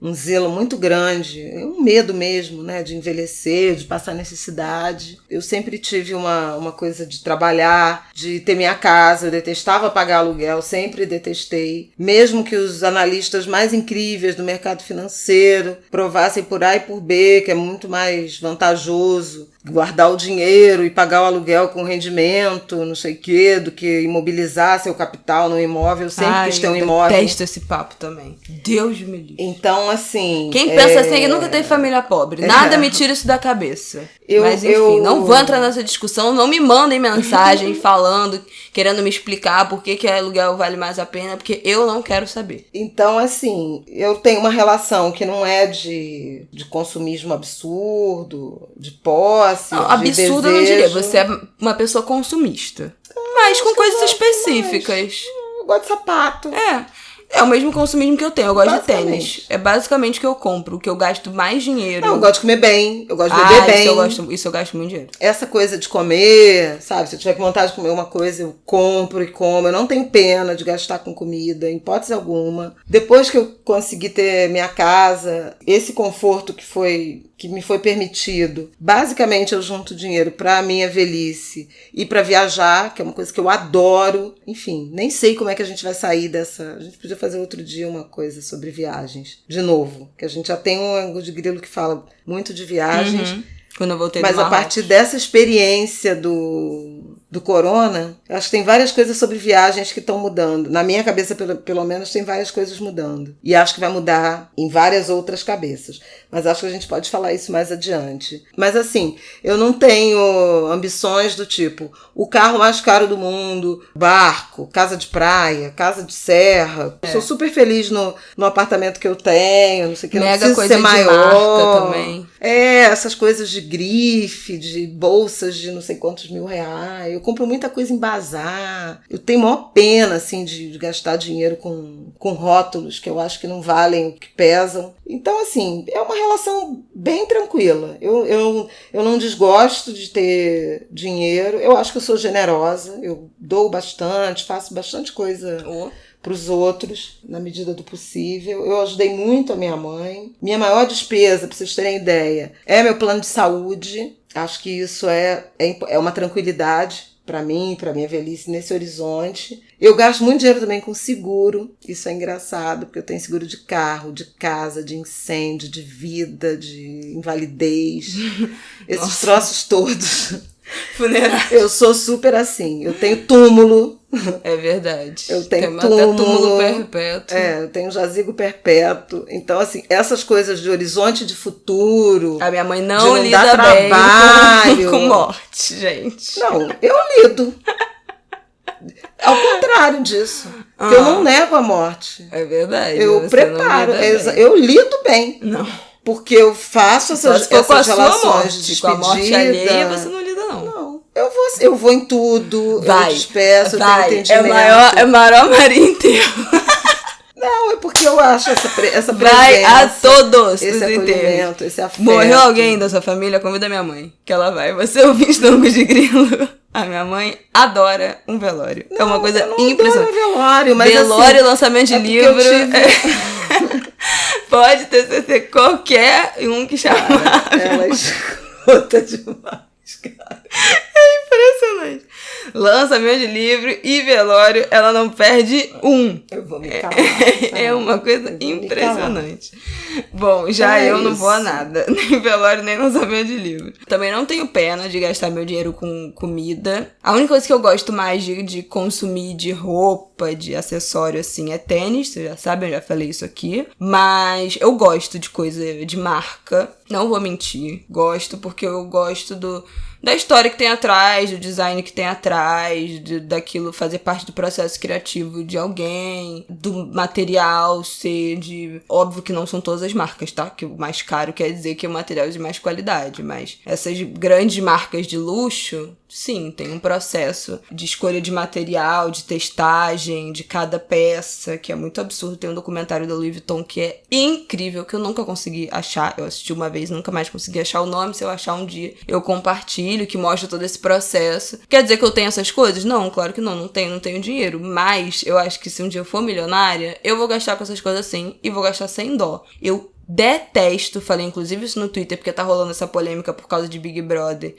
um zelo muito grande. Um medo mesmo, né? De envelhecer, de passar necessidade. Eu sempre tive uma coisa de trabalhar, de ter minha casa. Eu detestava pagar aluguel. Sempre detestei. Mesmo que os analistas mais incríveis do mercado financeiro provassem por A e por B que é muito mais vantajoso guardar o dinheiro e pagar o aluguel com rendimento, não sei o quê, do que imobilizar seu capital no imóvel. Eu sempre quis ter um imóvel. Eu detesto esse papo também. Deus me livre. Então, assim... Quem pensa assim, nunca teve família pobre. Nada me tira isso da cabeça. Mas, enfim, não vou entrar nessa discussão. Não me mandem mensagem falando, querendo me explicar por que aluguel vale mais a pena, porque eu não quero saber. Então, assim, eu tenho uma relação que não é de consumismo absurdo, de posse, não, absurdo eu não diria. Você é uma pessoa consumista. Mas com coisas específicas. Eu gosto de sapato. É o mesmo consumismo que eu tenho. Eu gosto de tênis. É basicamente o que eu compro. O que eu gasto mais dinheiro. Não, eu gosto de comer bem. Eu gosto de beber bem. Isso eu gasto muito dinheiro. Essa coisa de comer, sabe? Se eu tiver vontade de comer uma coisa, eu compro e como. Eu não tenho pena de gastar com comida, em hipótese alguma. Depois que eu consegui ter minha casa, esse conforto que me foi permitido, basicamente eu junto dinheiro pra minha velhice e pra viajar, que é uma coisa que eu adoro. Enfim, nem sei como é que a gente vai sair dessa... A gente podia fazer outro dia uma coisa sobre viagens. De novo, que a gente já tem um ângulo de grilo que fala muito de viagens. Quando eu voltei mas a partir dessa experiência do corona, acho que tem várias coisas sobre viagens que estão mudando. Na minha cabeça, pelo menos, tem várias coisas mudando. E acho que vai mudar em várias outras cabeças. Mas acho que a gente pode falar isso mais adiante. Mas assim, eu não tenho ambições do tipo, o carro mais caro do mundo, barco, casa de praia, casa de serra. Sou super feliz no apartamento que eu tenho, não sei o que, não preciso ser maior. Marca também. Essas coisas de grife, de bolsas de não sei quantos R$1.000. Eu compro muita coisa em bazar. Eu tenho maior pena, assim, de gastar dinheiro com rótulos que eu acho que não valem o que pesam. Então, assim, é uma relação bem tranquila. Eu não desgosto de ter dinheiro. Eu acho que eu sou generosa. Eu dou bastante, faço bastante coisa para os outros, na medida do possível. Eu ajudei muito a minha mãe. Minha maior despesa, para vocês terem ideia, é meu plano de saúde. Acho que isso é uma tranquilidade para mim, para minha velhice, nesse horizonte. Eu gasto muito dinheiro também com seguro. Isso é engraçado, porque eu tenho seguro de carro, de casa, de incêndio, de vida, de invalidez. Esses troços todos. Funerário. Eu sou super assim. Eu tenho túmulo. É verdade. Eu tenho até túmulo perpétuo. Eu tenho jazigo perpétuo. Então, assim, essas coisas de horizonte de futuro. A minha mãe não lida bem com morte, gente. Não, eu lido. Ao contrário disso. Eu não nego a morte. É verdade. Eu preparo. Eu lido bem. Não. Porque eu faço essas relações de despedida. Com a morte alheia, você não lida, não. Não. Eu vou em tudo, eu despeço, eu tenho entendimento. É maior Maria Enterro. Não, é porque eu acho essa presença. Vai a todos esse acolhimento, esse afeto. Morreu alguém da sua família, convida a minha mãe, que ela vai. Você ouviu Estômago de Grilo? A minha mãe adora um velório. É uma coisa impressionante. Velório, mas velório, assim, lançamento de livro. Pode ter qualquer um que chamar. Ela escuta demais, cara. É impressionante. Lançamento de livro e velório, ela não perde um. Eu vou me calar. É uma coisa impressionante. Bom, já eu não vou a nada. Nem velório, nem lançamento de livro. Também não tenho pena de gastar meu dinheiro com comida. A única coisa que eu gosto mais de consumir de roupa, de acessório, assim, é tênis. Vocês já sabem, eu já falei isso aqui. Mas eu gosto de coisa de marca. Não vou mentir. Gosto porque eu gosto da história que tem atrás, do design que tem atrás, daquilo fazer parte do processo criativo de alguém, do material ser de... Óbvio que não são todas as marcas, tá? Que o mais caro quer dizer que é o material é de mais qualidade, mas essas grandes marcas de luxo, sim, tem um processo de escolha de material, de testagem, de cada peça, que é muito absurdo. Tem um documentário da Louis Vuitton que é incrível, que eu nunca consegui achar. Eu assisti uma vez, nunca mais consegui achar o nome. Se eu achar um dia, eu compartilho, que mostra todo esse processo. Quer dizer que eu tenho essas coisas? Não, claro que não tenho dinheiro. Mas eu acho que se um dia eu for milionária, eu vou gastar com essas coisas assim e vou gastar sem dó. Eu detesto, falei inclusive isso no Twitter, porque tá rolando essa polêmica por causa de Big Brother.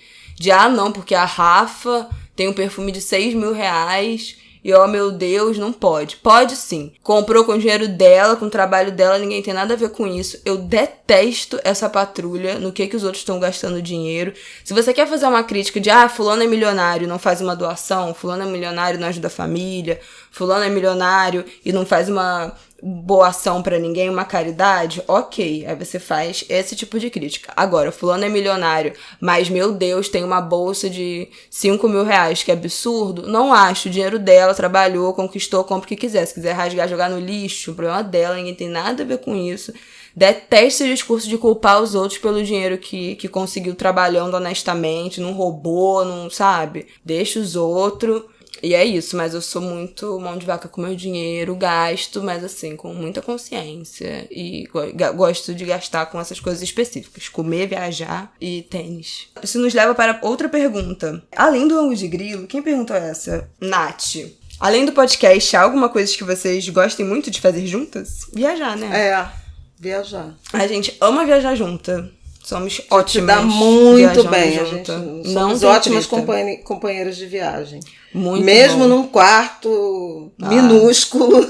Não, porque a Rafa tem um perfume de 6 mil reais e, oh meu Deus, não pode. Pode sim. Comprou com o dinheiro dela, com o trabalho dela, ninguém tem nada a ver com isso. Eu detesto essa patrulha no que os outros estão gastando dinheiro. Se você quer fazer uma crítica de, fulano é milionário e não faz uma doação, fulano é milionário e não ajuda a família, fulano é milionário e não faz uma boa ação pra ninguém, uma caridade, ok, aí você faz esse tipo de crítica. Agora, fulano é milionário, mas, meu Deus, tem uma bolsa de 5 mil reais, que é absurdo, não acho, o dinheiro dela, trabalhou, conquistou, compra o que quiser, se quiser rasgar, jogar no lixo, o problema dela, ninguém tem nada a ver com isso. Detesto esse discurso de culpar os outros pelo dinheiro que conseguiu trabalhando honestamente, não roubou, não sabe, deixa os outros. E é isso, mas eu sou muito mão de vaca com meu dinheiro, gasto, mas assim, com muita consciência. E gosto de gastar com essas coisas específicas. Comer, viajar e tênis. Isso nos leva para outra pergunta. Além do ângulo de grilo, quem perguntou essa? Nath. Além do podcast, há alguma coisa que vocês gostem muito de fazer juntas? Viajar, né? Viajar. A gente ama viajar junta. Somos ótimas. Dá muito bem. Junta. A gente somos ótimas companheiras de viagem. Muito mesmo bom. Num quarto minúsculo.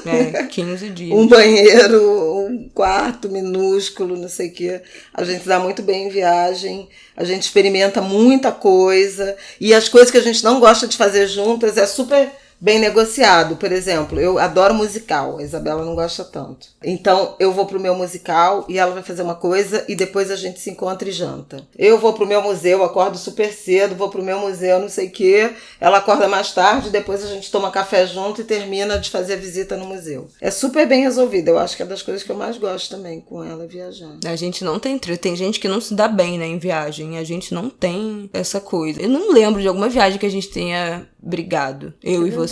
15 dias. Um banheiro, um quarto minúsculo, não sei o quê. A gente dá muito bem em viagem. A gente experimenta muita coisa. E as coisas que a gente não gosta de fazer juntas é super bem negociado. Por exemplo, eu adoro musical, a Isabela não gosta tanto. Então, eu vou pro meu musical e ela vai fazer uma coisa e depois a gente se encontra e janta. Eu vou pro meu museu, acordo super cedo, vou pro meu museu, não sei o quê. Ela acorda mais tarde, depois a gente toma café junto e termina de fazer a visita no museu. É super bem resolvido. Eu acho que é das coisas que eu mais gosto também com ela, viajar. A gente não tem trio. Tem gente que não se dá bem, né, em viagem. A gente não tem essa coisa. Eu não lembro de alguma viagem que a gente tenha brigado. Eu e você.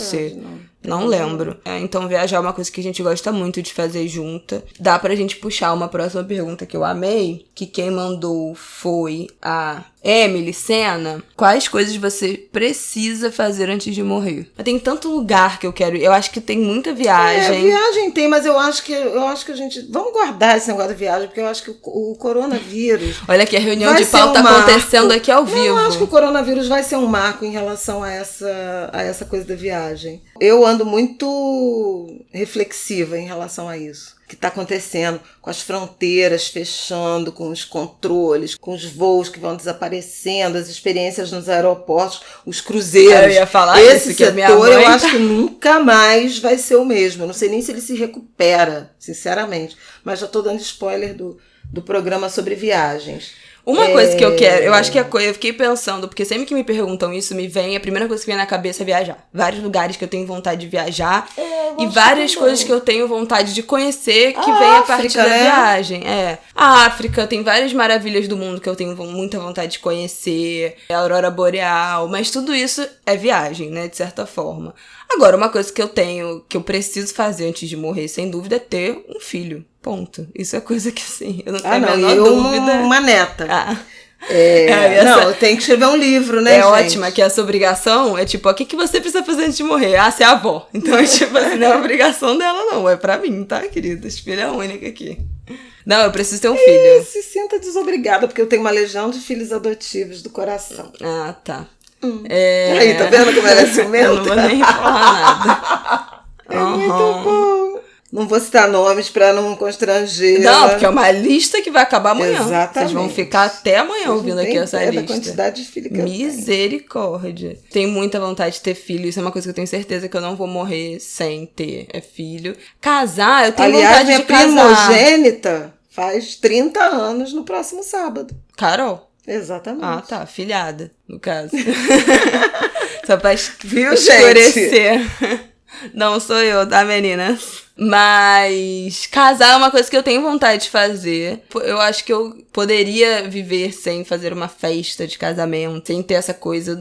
Não lembro. Então viajar é uma coisa que a gente gosta muito de fazer junta. Dá pra gente puxar uma próxima pergunta que eu amei, que quem mandou foi a Emily Sena. Quais coisas você precisa fazer antes de morrer? Tem tanto lugar que eu quero ir. Eu acho que tem muita viagem. Viagem tem, mas eu acho que a gente... Vamos guardar esse negócio da viagem, porque eu acho que o coronavírus... Olha aqui, a reunião de pauta acontecendo aqui ao vivo. Eu acho que o coronavírus vai ser um marco em relação a essa coisa da viagem. Eu ando muito reflexiva em relação a isso que está acontecendo, com as fronteiras fechando, com os controles, com os voos que vão desaparecendo, as experiências nos aeroportos, os cruzeiros. Eu ia falar esse isso, que setor, a minha mãe eu acho que nunca mais vai ser o mesmo. Eu não sei nem se ele se recupera, sinceramente. Mas já estou dando spoiler do programa sobre viagens. Uma coisa que eu quero, eu acho que eu fiquei pensando, porque sempre que me perguntam isso, a primeira coisa que vem na cabeça é viajar. Vários lugares que eu tenho vontade de viajar e várias coisas que eu tenho vontade de conhecer que vem a partir da viagem. A África tem várias maravilhas do mundo que eu tenho muita vontade de conhecer, a Aurora Boreal, mas tudo isso é viagem, né, de certa forma. Agora, uma coisa que eu preciso fazer antes de morrer, sem dúvida, é ter um filho. Ponto. Isso é coisa que, assim, eu não tenho a menor dúvida. Uma neta. Eu tenho que escrever um livro, né, gente? Ótima, que essa obrigação é tipo, o que você precisa fazer antes de morrer? Ser avó. Então, tipo assim, não é obrigação dela, não. É pra mim, tá, queridas? Filha única aqui. Não, eu preciso ter um filho. Se sinta desobrigada, porque eu tenho uma legião de filhos adotivos do coração. Tá. Aí, tá vendo como ela é ciumenta? Eu não vou nem falar nada. É muito bom. Não vou citar nomes pra não constranger. Não, porque é uma lista que vai acabar amanhã. Exatamente. Vocês vão ficar até amanhã ouvindo aqui essa lista. Da quantidade de filho que Misericórdia. Tenho muita vontade de ter filho. Isso é uma coisa que eu tenho certeza que eu não vou morrer sem ter. É filho. Casar, eu tenho vontade de casar. Minha primogênita faz 30 anos no próximo sábado. Carol? Exatamente. Ah, tá. Filhada, no caso. Só pra Viu, escurecer. Não sou eu, tá, meninas? Mas casar é uma coisa que eu tenho vontade de fazer. Eu acho que eu poderia viver sem fazer uma festa de casamento, sem ter essa coisa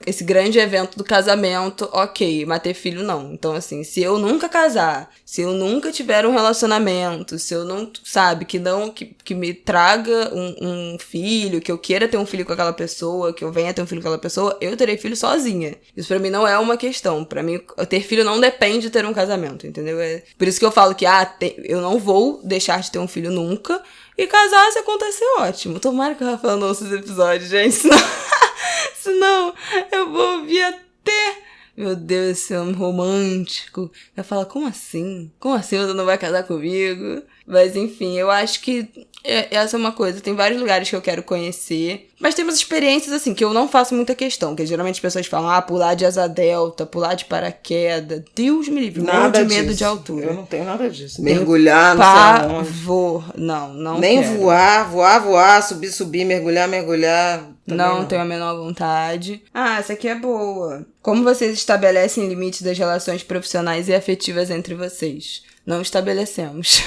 esse grande evento do casamento, ok, mas ter filho não. Então, assim, se eu nunca casar, se eu nunca tiver um relacionamento, se eu não, sabe, que me traga um filho, que eu queira ter um filho com aquela pessoa, que eu venha ter um filho com aquela pessoa, eu terei filho sozinha. Isso pra mim não é uma questão. Pra mim, ter filho não depende de ter um casamento, entendeu? Por isso que eu falo que eu não vou deixar de ter um filho nunca. E casar, se acontecer, ótimo. Tomara que o Rafael não ouça esse episódio, gente. Senão eu vou ouvir até... Meu Deus, esse homem romântico. Vai falar, como assim? Como assim você não vai casar comigo? Mas enfim, eu acho que essa é uma coisa. Tem vários lugares que eu quero conhecer. Mas tem umas experiências, assim, que eu não faço muita questão. Que geralmente as pessoas falam, pular de asa delta, pular de paraquedas. Deus me livre, morro de medo de altura. Eu não tenho nada disso. Mergulhar, não sei aonde. Pavor. Não nem quero. voar, subir, mergulhar. Não tenho a menor vontade. Essa aqui é boa. Como vocês estabelecem limites das relações profissionais e afetivas entre vocês? Não estabelecemos.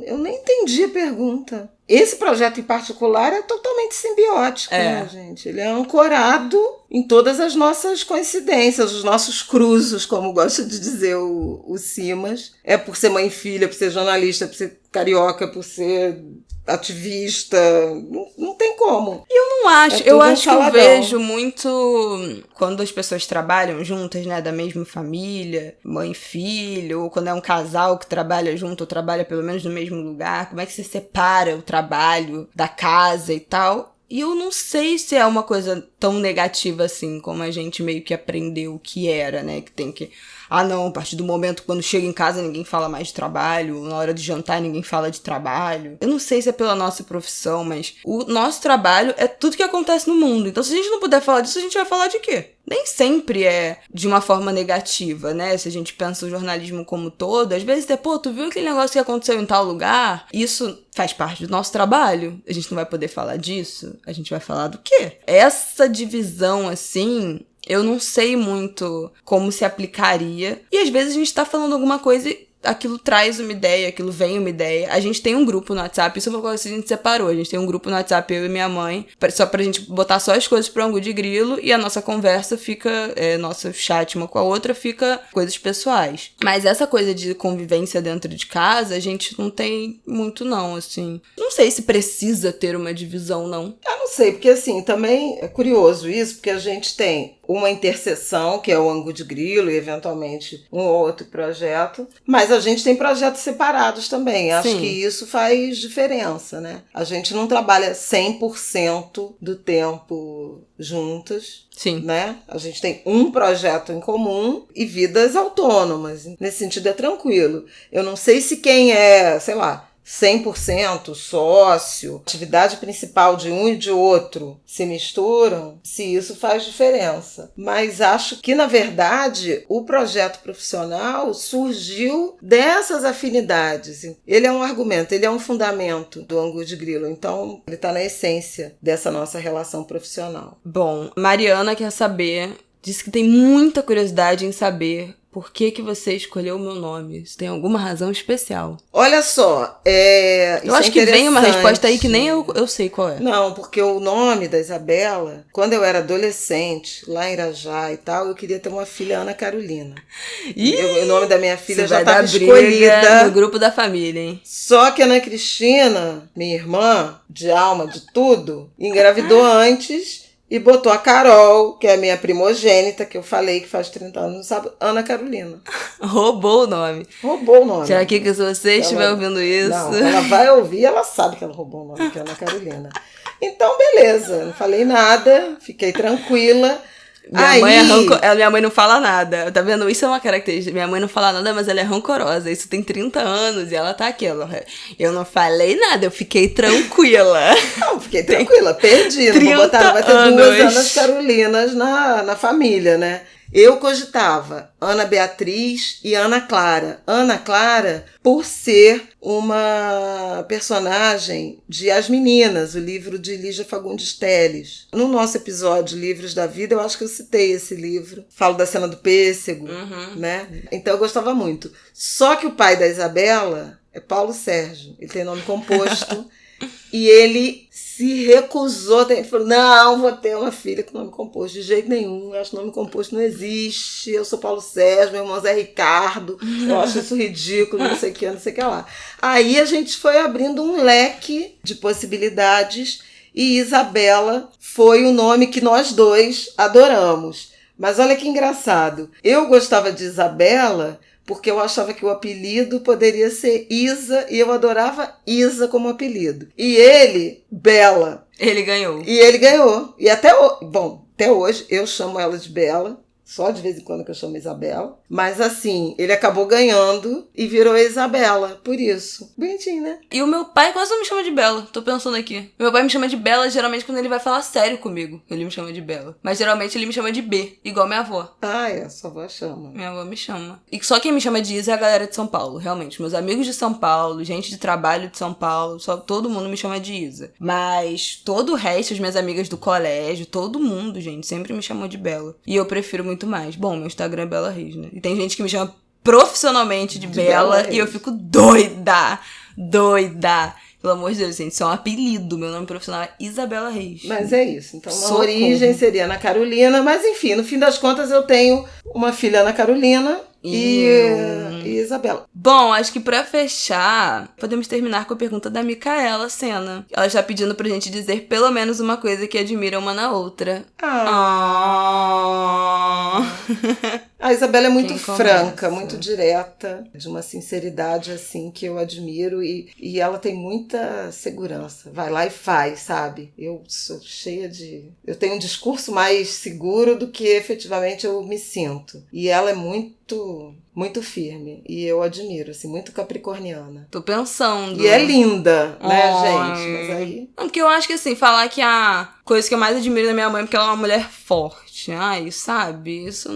Eu nem entendi a pergunta. Esse projeto em particular é totalmente simbiótico, né, gente? Ele é ancorado em todas as nossas coincidências, os nossos cruzos, como gosta de dizer o Simas. É por ser mãe e filha, por ser jornalista, por ser carioca, por ser ativista, não tem como. Eu não acho, eu acho que eu vejo muito quando as pessoas trabalham juntas, né, da mesma família, mãe e filho, ou quando é um casal que trabalha junto ou trabalha pelo menos no mesmo lugar, como é que você separa o trabalho da casa e tal. E eu não sei se é uma coisa tão negativa assim, como a gente meio que aprendeu que era, né, que tem que... não, a partir do momento quando chega em casa ninguém fala mais de trabalho, na hora de jantar ninguém fala de trabalho. Eu não sei se é pela nossa profissão, mas o nosso trabalho é tudo que acontece no mundo. Então se a gente não puder falar disso, a gente vai falar de quê? Nem sempre é de uma forma negativa, né? Se a gente pensa o jornalismo como todo, às vezes tu viu aquele negócio que aconteceu em tal lugar? Isso faz parte do nosso trabalho. A gente não vai poder falar disso? A gente vai falar do quê? Essa divisão, assim... Eu não sei muito como se aplicaria. E às vezes a gente tá falando alguma coisa e aquilo traz uma ideia, aquilo vem uma ideia. A gente tem um grupo no WhatsApp, isso é uma coisa que a gente separou. A gente tem um grupo no WhatsApp, eu e minha mãe, só pra gente botar só as coisas pro ângulo de grilo e a nossa conversa fica, nosso chat uma com a outra fica coisas pessoais. Mas essa coisa de convivência dentro de casa, a gente não tem muito não, assim. Não sei se precisa ter uma divisão, não. Eu não sei, porque assim, também é curioso isso, porque a gente tem uma interseção, que é o ângulo de grilo e eventualmente um ou outro projeto, mas a gente tem projetos separados também. Acho que isso faz diferença, né? A gente não trabalha 100% do tempo juntas. Sim. Né? A gente tem um projeto em comum e vidas autônomas. Nesse sentido é tranquilo. Eu não sei se quem é, 100% sócio, atividade principal de um e de outro se misturam, se isso faz diferença. Mas acho que, na verdade, o projeto profissional surgiu dessas afinidades. Ele é um argumento, ele é um fundamento do ângulo de grilo. Então, ele está na essência dessa nossa relação profissional. Bom, Mariana quer saber, disse que tem muita curiosidade em saber por que você escolheu o meu nome? Isso tem alguma razão especial? Olha só, eu acho que vem uma resposta aí que nem eu sei qual é. Não, porque o nome da Isabela, quando eu era adolescente, lá em Irajá e tal, eu queria ter uma filha, Ana Carolina. O nome da minha filha já estava escolhida no grupo da família, hein? Só que a Ana Cristina, minha irmã, de alma, de tudo, engravidou antes... E botou a Carol, que é a minha primogênita, que eu falei que faz 30 anos, sabe? Ana Carolina. Roubou o nome. Roubou o nome. Já que se você estiver ouvindo isso... Não, ela vai ouvir, ela sabe que ela roubou o nome, que é Ana Carolina. Então, beleza, não falei nada, fiquei tranquila. Minha mãe não fala nada. Tá vendo? Isso é uma característica. Minha mãe não fala nada, mas ela é rancorosa. Isso tem 30 anos e ela tá aqui. Eu não falei nada, eu fiquei tranquila. Não, fiquei tranquila, perdi. Não vou botar, vai ter 2 Anas Carolinas na família, né? Eu cogitava Ana Beatriz e Ana Clara. Ana Clara, por ser uma personagem de As Meninas, o livro de Lígia Fagundes Telles. No nosso episódio Livros da Vida, eu acho que eu citei esse livro. Falo da cena do pêssego, né? Então eu gostava muito. Só que o pai da Isabela é Paulo Sérgio. Ele tem nome composto. E ele se recusou, ele falou, não, vou ter uma filha com nome composto, de jeito nenhum, eu acho que nome composto não existe, eu sou Paulo Sérgio, meu irmão Zé Ricardo, eu acho isso ridículo, não sei o que lá. Aí a gente foi abrindo um leque de possibilidades e Isabela foi o nome que nós dois adoramos. Mas olha que engraçado, eu gostava de Isabela porque eu achava que o apelido poderia ser Isa, e eu adorava Isa como apelido. E ele, Bela. Ele ganhou. E até hoje eu chamo ela de Bela. Só de vez em quando que eu chamo Isabela. Mas assim, ele acabou ganhando e virou Isabela, por isso. Bonitinho, né? E o meu pai quase não me chama de Bela, tô pensando aqui. Meu pai me chama de Bela geralmente quando ele vai falar sério comigo. Ele me chama de Bela. Mas geralmente ele me chama de B, igual minha avó. Ah, é, sua avó chama. Minha avó me chama. E só quem me chama de Isa é a galera de São Paulo, realmente. Meus amigos de São Paulo, gente de trabalho de São Paulo, todo mundo me chama de Isa. Mas todo o resto, as minhas amigas do colégio, todo mundo, gente, sempre me chamou de Bela. E eu prefiro muito mais. Bom, meu Instagram é Bela Reis, né? E tem gente que me chama profissionalmente de Bela e eu fico doida. Pelo amor de Deus, gente, isso é um apelido. Meu nome profissional é Isabela Reis. Mas é isso. Então, na origem seria Ana Carolina. Mas, enfim, no fim das contas, eu tenho uma filha Ana Carolina e Isabela. Bom, acho que pra fechar, podemos terminar com a pergunta da Micaela Sena. Ela está pedindo pra gente dizer pelo menos uma coisa que admira uma na outra. A Isabela é muito franca, muito direta, de uma sinceridade assim que eu admiro e ela tem muita segurança. Vai lá e faz, sabe? Eu sou cheia de... Eu tenho um discurso mais seguro do que efetivamente eu me sinto. E ela é muito firme. E eu admiro, assim, muito capricorniana. Tô pensando. E é linda, né, gente? Mas aí... Porque eu acho que, assim, falar que a coisa que eu mais admiro da minha mãe é porque ela é uma mulher forte. Ai, sabe? Isso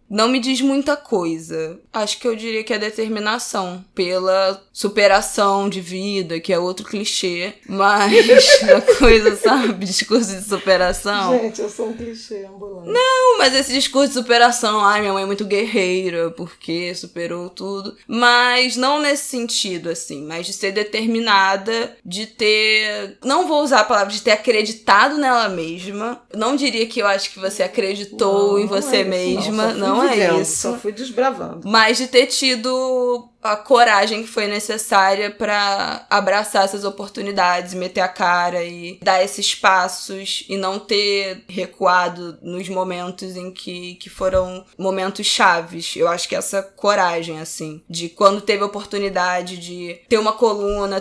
não me diz muita coisa. Acho que eu diria que é determinação pela superação de vida, que é outro clichê. Mas a coisa, sabe? Discurso de superação. Gente, eu sou um clichê ambulante. Não, mas esse discurso de superação, ai, minha mãe é muito guerreira, porque superou tudo. Mas não nesse sentido, assim, mas de ser determinada, de ter... Não vou usar a palavra de ter acreditado nela mesma. Não diria que eu acho que você acreditou em você mesma. Não é isso. Só fui desbravando. Mas de ter tido a coragem que foi necessária pra abraçar essas oportunidades, meter a cara e dar esses passos e não ter recuado nos momentos em que foram momentos chaves. Eu acho que essa coragem, assim, de quando teve a oportunidade de ter uma coluna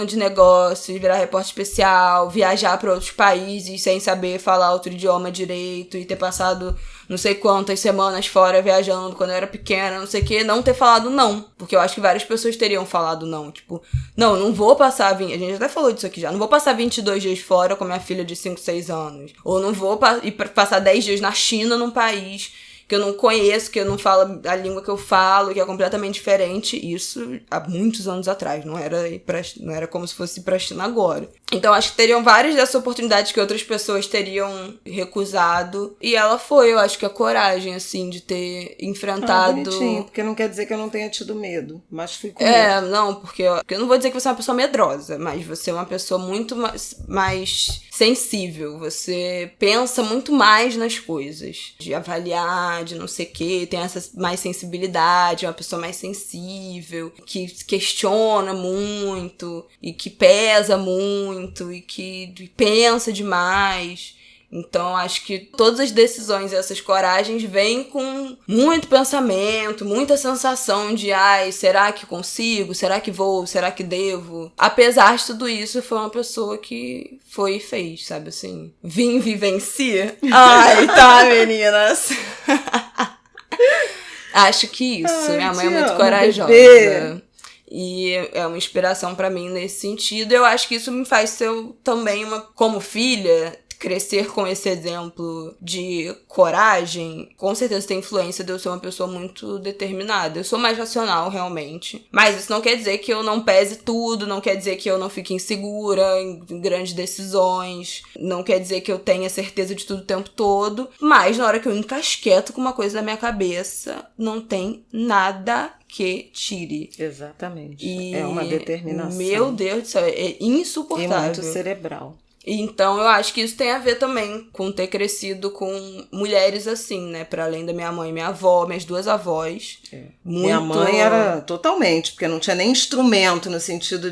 de negócios, virar repórter especial, viajar pra outros países sem saber falar outro idioma direito e ter passado não sei quantas semanas fora viajando quando eu era pequena, não sei o que, não ter falado não. Porque eu acho que várias pessoas teriam falado não. Tipo, não vou passar... A gente até falou disso aqui já. Não vou passar 22 dias fora com a minha filha de 5, 6 anos. Ou não vou passar 10 dias na China, num país que eu não conheço, que eu não falo a língua que eu falo, que é completamente diferente. Isso há muitos anos atrás. Não era como se fosse ir pra China agora. Então, acho que teriam várias dessas oportunidades que outras pessoas teriam recusado. E ela foi, eu acho que a coragem, assim, de ter enfrentado... bonitinho, porque não quer dizer que eu não tenha tido medo, mas fui com medo. Não, porque eu não vou dizer que você é uma pessoa medrosa, mas você é uma pessoa muito mais sensível. Você pensa muito mais nas coisas. De avaliar, de não sei o quê, tem essa mais sensibilidade, uma pessoa mais sensível, que questiona muito, e que pesa muito, e que pensa demais. Então, acho que todas as decisões e essas coragens vêm com muito pensamento, muita sensação de, será que consigo? Será que vou? Será que devo? Apesar de tudo isso, foi uma pessoa que foi e fez, sabe assim? Vim, vivenci. Ai, tá, meninas. Acho que isso. Minha mãe é muito corajosa. Bebê. E é uma inspiração pra mim nesse sentido. Eu acho que isso me faz ser também como filha, crescer com esse exemplo de coragem, com certeza tem influência de eu ser uma pessoa muito determinada. Eu sou mais racional, realmente. Mas isso não quer dizer que eu não pese tudo, não quer dizer que eu não fique insegura em grandes decisões, não quer dizer que eu tenha certeza de tudo o tempo todo. Mas na hora que eu encasqueto com uma coisa na minha cabeça, não tem nada que tire. Exatamente. É uma determinação. Meu Deus do céu, é insuportável. E muito cerebral. Então, eu acho que isso tem a ver também com ter crescido com mulheres assim, né? Para além da minha mãe e minha avó, minhas duas avós. Muito... Minha mãe era totalmente, porque não tinha nem instrumento no sentido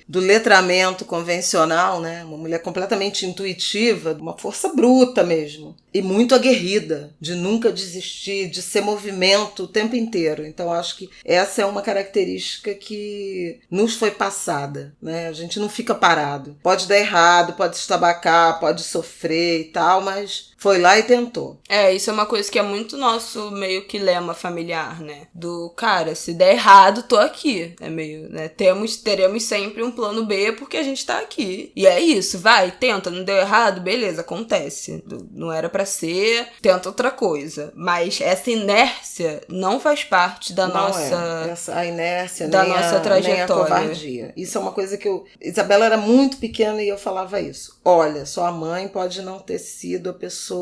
do letramento convencional, né? Uma mulher completamente intuitiva, uma força bruta mesmo. E muito aguerrida, de nunca desistir, de ser movimento o tempo inteiro. Então, acho que essa é uma característica que nos foi passada, né? A gente não fica parado. Pode dar errado, pode estabacar, pode sofrer e tal, mas foi lá e tentou. Isso é uma coisa que é muito nosso meio que lema familiar, né? Do, cara, se der errado, tô aqui. É meio, né? Teremos sempre um plano B porque a gente tá aqui. E é isso, vai, tenta, não deu errado, beleza, acontece. Não era pra ser, tenta outra coisa. Mas essa inércia não faz parte da nossa... A inércia, da nossa trajetória. Nem a covardia. Isso é uma coisa que Isabela era muito pequena e eu falava isso. Olha, sua mãe pode não ter sido a pessoa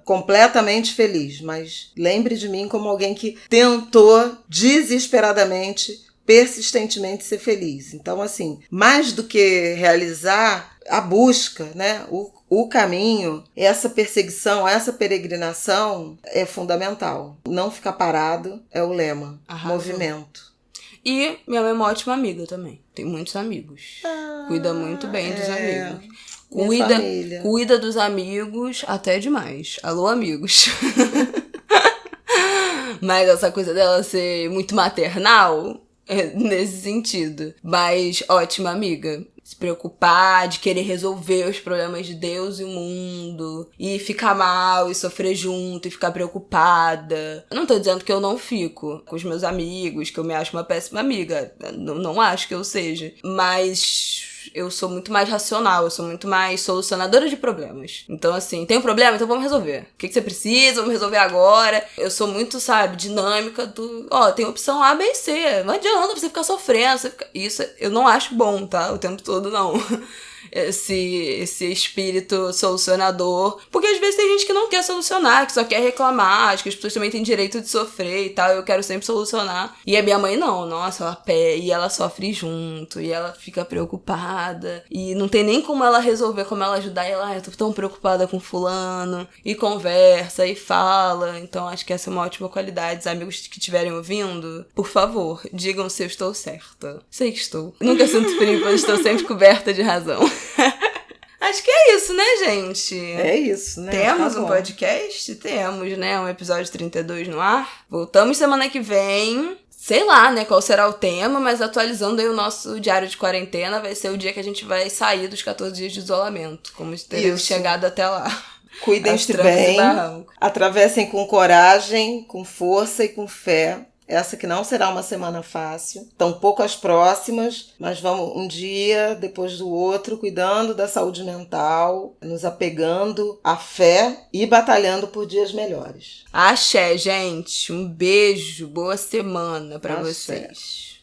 completamente feliz, mas lembre de mim como alguém que tentou desesperadamente, persistentemente ser feliz. Então, assim, mais do que realizar a busca, né, o caminho, essa perseguição, essa peregrinação é fundamental. Não ficar parado é o lema. Arrasou. Movimento. E minha mãe é uma ótima amiga também. Tem muitos amigos. Cuida muito bem dos amigos. Cuida dos amigos até demais. Alô, amigos. Mas essa coisa dela ser muito maternal, nesse sentido. Mas ótima amiga. Se preocupar, de querer resolver os problemas de Deus e o mundo. E ficar mal, e sofrer junto, e ficar preocupada. Eu não tô dizendo que eu não fico com os meus amigos, que eu me acho uma péssima amiga. Não acho que eu seja. Mas eu sou muito mais racional, eu sou muito mais solucionadora de problemas. Então, assim, tem um problema? Então vamos resolver. O que você precisa? Vamos resolver agora. Eu sou muito, dinâmica tem opção A, B e C. Não adianta você ficar sofrendo. Isso eu não acho bom, tá? O tempo todo, não. Esse espírito solucionador. Porque às vezes tem gente que não quer solucionar, que só quer reclamar, acho que as pessoas também têm direito de sofrer e tal, eu quero sempre solucionar. E a minha mãe não, nossa, e ela sofre junto, e ela fica preocupada, e não tem nem como ela resolver, como ela ajudar, e ela, eu tô tão preocupada com fulano, e conversa, e fala. Então acho que essa é uma ótima qualidade. Os amigos que estiverem ouvindo, por favor, digam se eu estou certa. Sei que estou. Nunca sinto frio, pois estou sempre coberta de razão. Acho que é isso, né, gente? É isso, né? Temos um podcast? Temos, né? Um episódio 32 no ar. Voltamos semana que vem. Sei lá, né, qual será o tema, mas atualizando aí o nosso diário de quarentena, vai ser o dia que a gente vai sair dos 14 dias de isolamento. Como teremos chegado até lá. Cuidem-se bem, atravessem com coragem, com força e com fé. Essa que não será uma semana fácil, tampouco as próximas, mas vamos um dia depois do outro, cuidando da saúde mental, nos apegando à fé e batalhando por dias melhores. Axé, gente. Um beijo, boa semana pra vocês.